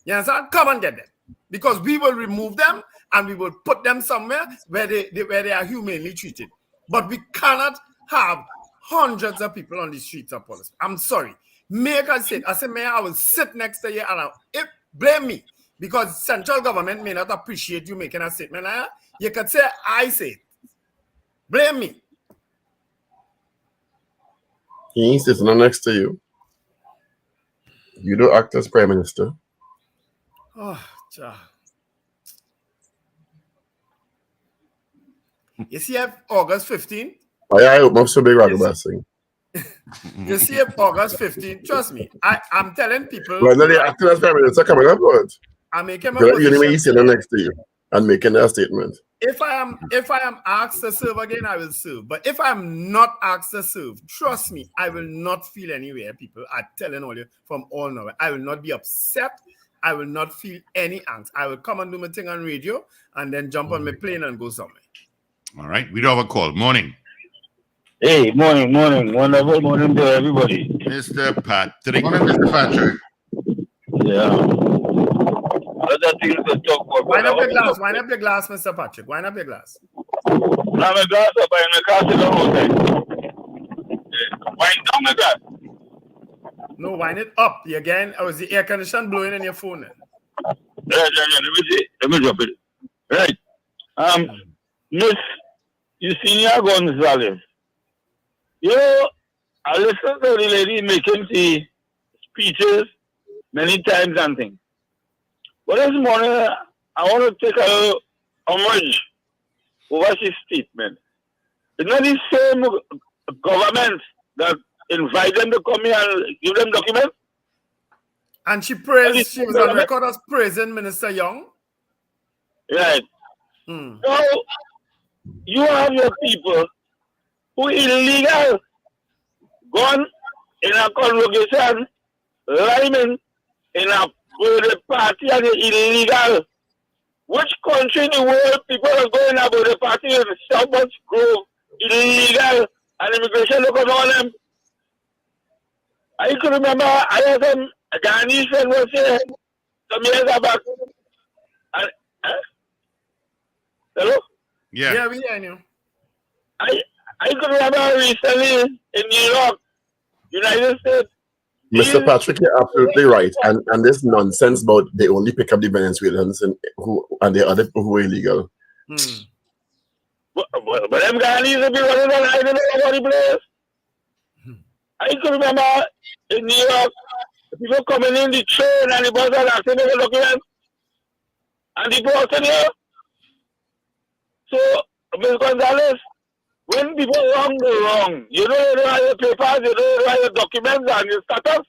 You understand? Come and get them. Because we will remove them and we will put them somewhere where they are humanely treated. But we cannot have hundreds of people on the streets of Port. I'm sorry. Make us sit. I said, Mayor, I will sit next to you and blame me. Because central government may not appreciate you making a statement. You could say, I say it. Blame me. He ain't sitting next to you. You don't act as Prime Minister. Oh, child. You see, August 15th? I hope I'm so big thing. You see, August 15th, trust me, I'm telling people. Well, then the acting as Prime Minister coming up, but I'm making my position. You may sitting next to you and making that statement. If I am asked to serve again, I will serve. But if I'm not asked to serve, trust me, I will not feel anywhere. People are telling all you from all nowhere. I will not be upset. I will not feel any angst. I will come and do my thing on radio and then jump on my plane and go somewhere. All right, we do have a call. Morning. Hey, morning. Wonderful morning to everybody. Mr. Patrick. Morning, Mr. Patrick. Yeah. Other things to talk about. Wind up your glass, Mr. Patrick. Wind up your glass. Now my glass up, and my glass is outside. Wind down my glass. No, wind it up. Again, was the air conditioner blowing in your phone then? Yeah. Let me drop it. Right. Miss Yesenia Gonzalez. You know, I listened to the lady making the speeches many times and things. But this morning, I want to take a homage over his statement. It's not the same government that invite them to come here and give them documents. And she praised, she was on record as praising Minister Young. Right. So, you have your people who illegal gone in a congregation, liming in a birthday party and illegal. Which country in the world people are going about the party in Southwest Grove, illegal, and immigration look on them? I can remember I had some Ghanaian friend was here some years back. Hello? Yeah, we hear you. I can remember recently in New York, United States. Mr. Patrick, you're absolutely right. And this nonsense about they only pick up the Venezuelans and the other people who are illegal. But them Ghanaians will be running on I don't know about the place. I can remember in New York, people coming in the train and the bus and asking for documents. And the people are here. So, Ms. Gonzalez, when people wrong, go wrong. You don't have your papers, you don't have your documents and your status.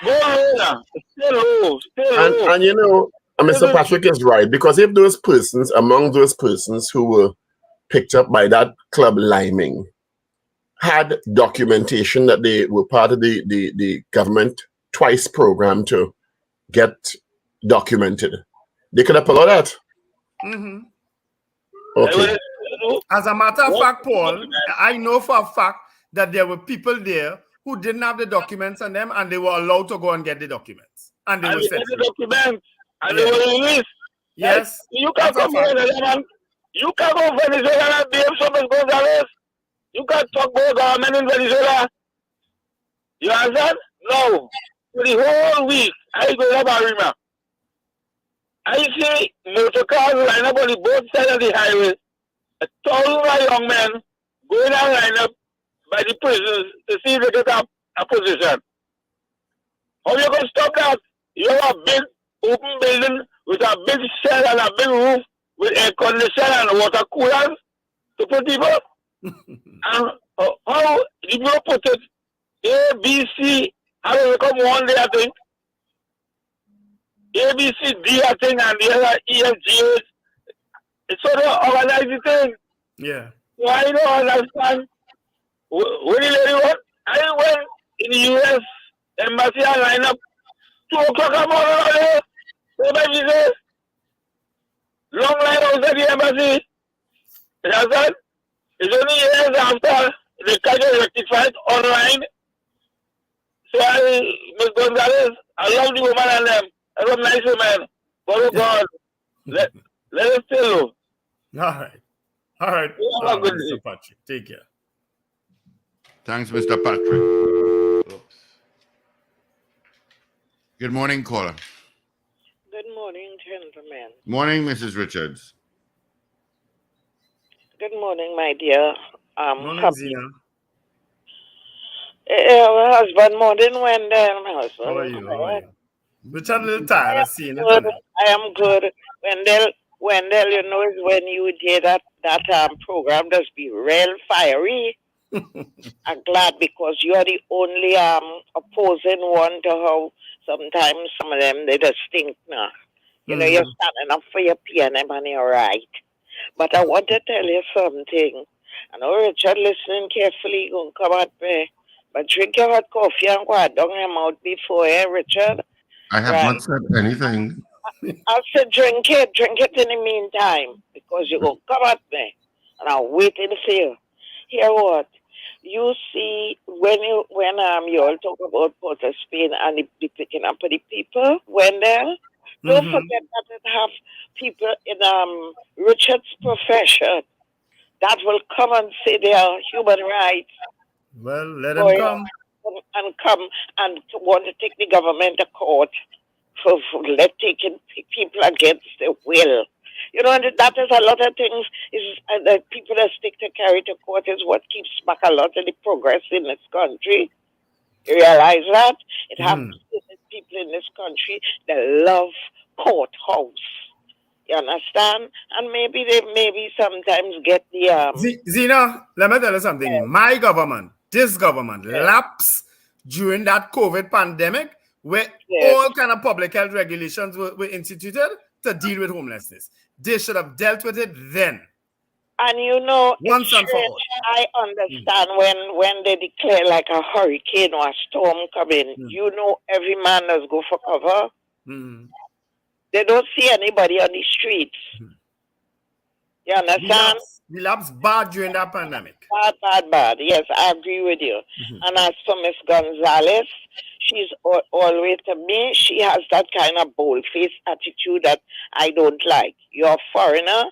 Go ahead now. Stay low. And you know, Mr. Patrick is right, because if those persons, among those persons who were picked up by that club liming, had documentation that they were part of the government twice program to get documented, they could have allowed that. Okay. As a matter of fact, Paul, I know for a fact that there were people there who didn't have the documents on them and they were allowed to go and get the documents. And they were sent. The documents and they were released. Yes. You can't go Venezuela. You can't go Venezuela and behave so much Gonzalez. You can't talk about government in Venezuela. You understand? No. For the whole week, I go to Barima. I see motor cars line up on the both sides of the highway. 1,000 young men going and line up by the prisons to see if they get a position. How you going to stop that? You have a big open building with a big shed and a big roof with air conditioner and water coolers to put people. And how did you put it? A, B, C, how do they come one day, I think? A, B, C, D, I think, and the other E, F, G, H. It's sort of organized thing. Yeah. So I don't understand. When the lady went, I went in the U.S. embassy and line up 2 o'clock in the morning. long line outside the embassy. You understand? It's only years after the culture rectified online. So Ms. Gonzalez, I love the woman and them. I love nice women. But oh God, let us tell you. All right. All right, Have a good Mr. day. Patrick. Take care. Thanks, Mr. Patrick. Oops. Good morning, caller. Good morning, gentlemen. Morning, Mrs. Richards. Good morning, my dear. Morning, Zina. My husband, morning, Wendell. My husband. How are you? How are you? Richard, a little tired of seeing it. Good. I am good. Wendell, you know, is when you did that program, just be real fiery. I'm glad because you are the only opposing one to how sometimes some of them they just think now. You know, you're standing up for your PNM and you're right. But I want to tell you something. I know Richard listening carefully, gonna come at me. But drink your hot coffee and go down your mouth before, Richard. I have not said anything. I said drink it in the meantime, because you're gonna come at me. And I'm waiting for you. Hear what? You see, when you all talk about Port of Spain and the picking up of the people, Wendell, don't forget that it have people in Richard's profession that will come and say their human rights. Well, let them come. And come and want to take the government to court for taking people against their will. You know, and that is a lot of things. Is the people that stick to carry to court is what keeps back a lot of the progress in this country. You realize that? It happens to the people in this country that love courthouse. You understand? And maybe they sometimes get the Zina, let me tell you something. My government, this government, lapsed during that COVID pandemic, where all kind of public health regulations were instituted to deal with homelessness. They should have dealt with it then. And you know, once and for all. I understand when they declare like a hurricane or a storm coming, you know, every man does go for cover. They don't see anybody on the streets. You understand? We lapsed bad during that pandemic. Bad. Yes, I agree with you. And as for Miss Gonzalez, she's always, to me, she has that kind of bold-faced attitude that I don't like. You're a foreigner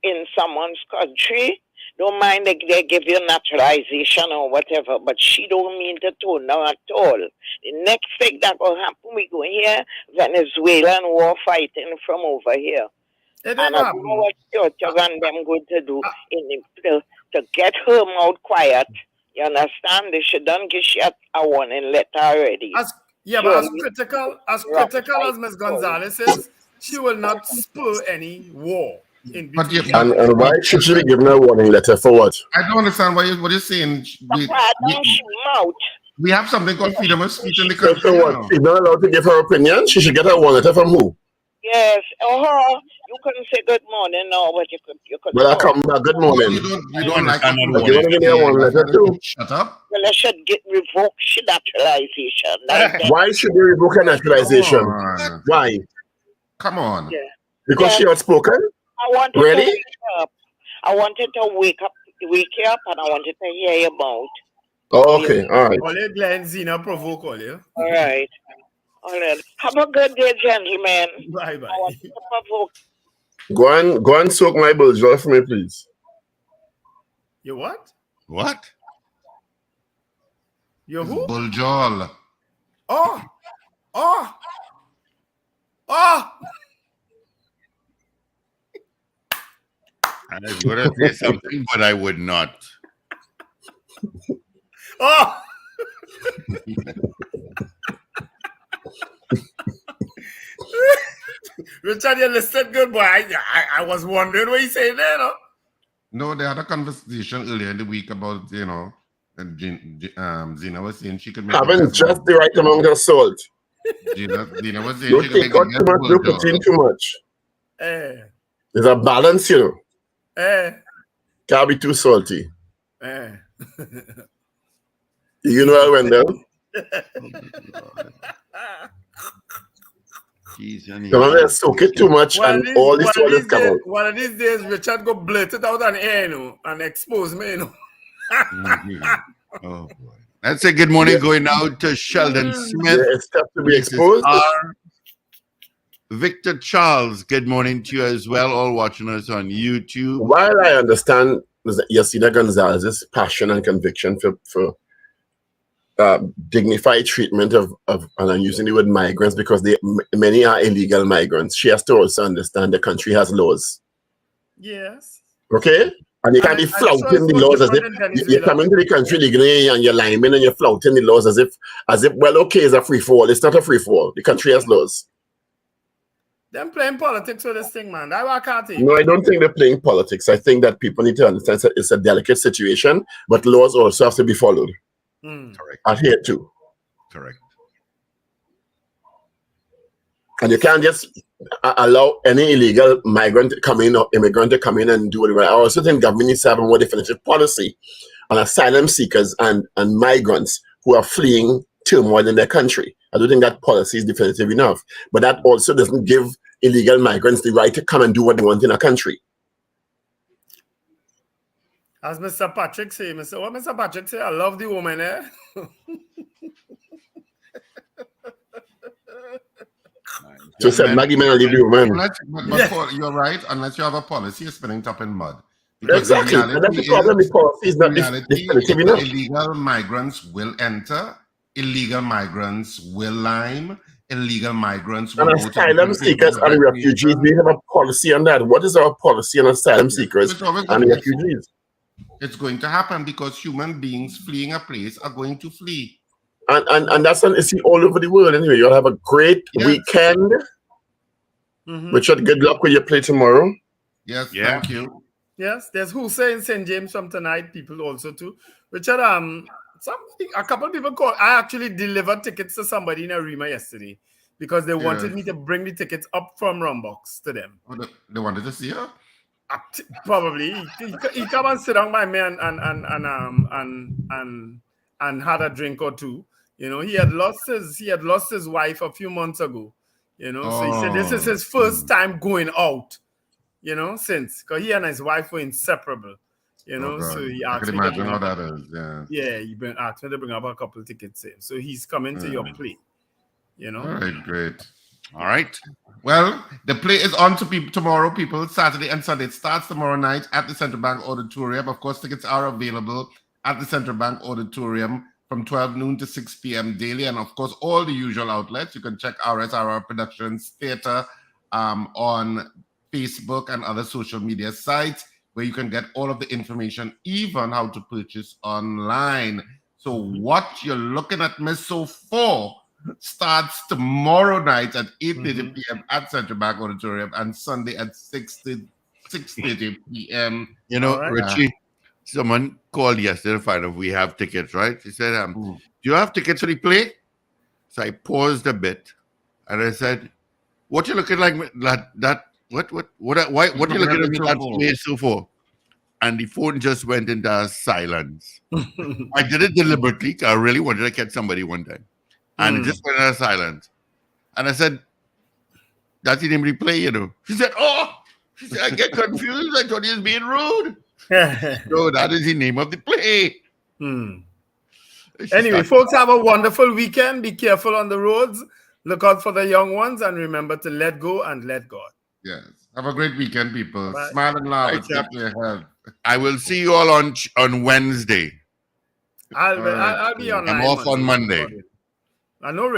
in someone's country. Don't mind they give you naturalization or whatever, but she don't mean to tone down at all. The next thing that will happen, we go here, Venezuelan war fighting from over here. And I don't know what Church and them going to do to get her mouth quiet. You understand? They should not give she a warning letter already. As critical as Ms. Gonzalez is, she will not spur any war. And why should she be given a warning letter for what? I don't understand what you're saying. We have something called freedom of speech in the country. So what? She's not allowed to give her opinion? She should get a warning letter from who? Yes, you couldn't say good morning now, but you could. Well, I come back. Good morning. You don't like it. You want to give me a warning letter too? Shut up. Well, I should revoke naturalization. Why should they revoke her naturalization? Why? Come on. Yeah. Because she outspoken? I wanted really? to wake up. I wanted to wake you up, and I wanted to hear your mouth. Oh, okay, all right. All you Glenn Zina provoke all you. All right. Have a good day, gentlemen. Bye. Go and soak my bullseye for me, please. You what? What? You who? Buljol. Oh! I was going to say something, but I would not. Oh! Richard, you listened good, boy. I was wondering what you saying there, no? No, they had a conversation earlier in the week about, you know, Zina was saying she could make having just the right amount of salt. Zina was saying don't she could take make out too much, don't put in too much. There's a balance, you know. Can't be too salty. You know, Wendell? Some of them soak it too much and all this oil is come out. One of these days, Richard go blurt it out on air, you know, and expose me, you know. Oh boy. Let's say good morning going out to Sheldon Smith. Yeah, it's tough to be exposed. Victor Charles, good morning to you as well, all watching us on YouTube. While I understand Yacina Gonzalez's passion and conviction for dignified treatment of and I'm using the word migrants because many are illegal migrants, she has to also understand the country has laws. Yes. Okay? And you can't be flouting the laws as if you come into the country legally and you're liming and you're flouting the laws as if well, okay, it's a free for all. It's not a free for all. The country has laws. Them playing politics with this thing, man. I can't take. No, I don't think they're playing politics. I think that people need to understand that it's a delicate situation, but laws also have to be followed. Correct. Adhered to. Correct. And you can't just allow any illegal migrant to come in or immigrant to come in and do whatever. I also think government needs to have a more definitive policy on asylum seekers and migrants who are fleeing turmoil in their country. I don't think that policy is definitive enough. But that also doesn't give illegal migrants the right to come and do what they want in a country. As Mr. Patrick say, Mr. Patrick say, I love the woman, eh? So said Maggie man leave the woman. But you're right, unless you have a policy, you're spinning top in mud. Exactly. And that's the problem. The policy is not definitive enough. Illegal migrants will enter. Illegal migrants will lime. Illegal migrants will and asylum seekers and refugees. We have a policy on that. What is our policy on asylum seekers and refugees? It's going to happen because human beings fleeing a place are going to flee. And that's an issue all over the world anyway. You'll have a great weekend. Richard, good luck with your play tomorrow. Yes, thank you. Yes, there's Hussein St. James from tonight, people also too. Richard, a couple of people called. I actually delivered tickets to somebody in Arima yesterday because they wanted me to bring the tickets up from Rumbox to them. Oh, they wanted to see her? Probably. He come and sit down by me and had a drink or two. You know, he had lost his wife a few months ago. You know, so he said this is his first time going out. You know, since because he and his wife were inseparable. You know, so he asked me. I can imagine how that is. Yeah. He asked me to bring up a couple of tickets. So he's coming to your play. You know. All right, great. All right. Well, the play is on to tomorrow, people. Saturday and Sunday. It starts tomorrow night at the Central Bank Auditorium. Of course, tickets are available at the Central Bank Auditorium from 12 noon to 6 p.m. daily. And of course, all the usual outlets. You can check RSRR Productions Theater on Facebook and other social media sites where you can get all of the information, even how to purchase online. So what you're looking at, Miss So4, starts tomorrow night at 8:30 p.m. at Central Bank Auditorium and Sunday at 6:30 p.m. You know, Richie, someone called yesterday to find out if we have tickets, right? He said, do you have tickets for the play? So I paused a bit and I said, what you looking like that what you looking at me that place so for? And the phone just went into silence. I did it deliberately because I really wanted to catch somebody one time. And it just went into silence. And I said, that's the name of the play, you know. She said, she said, I get confused. I thought he was being rude. No, that is the name of the play. Anyway, folks, have a wonderful weekend. Be careful on the roads. Look out for the young ones. And remember to let go and let God. Yes. Have a great weekend, people. Bye. Smile and laugh. I will see you all on Wednesday. I'll be online. I'm off on Monday. I know Richard.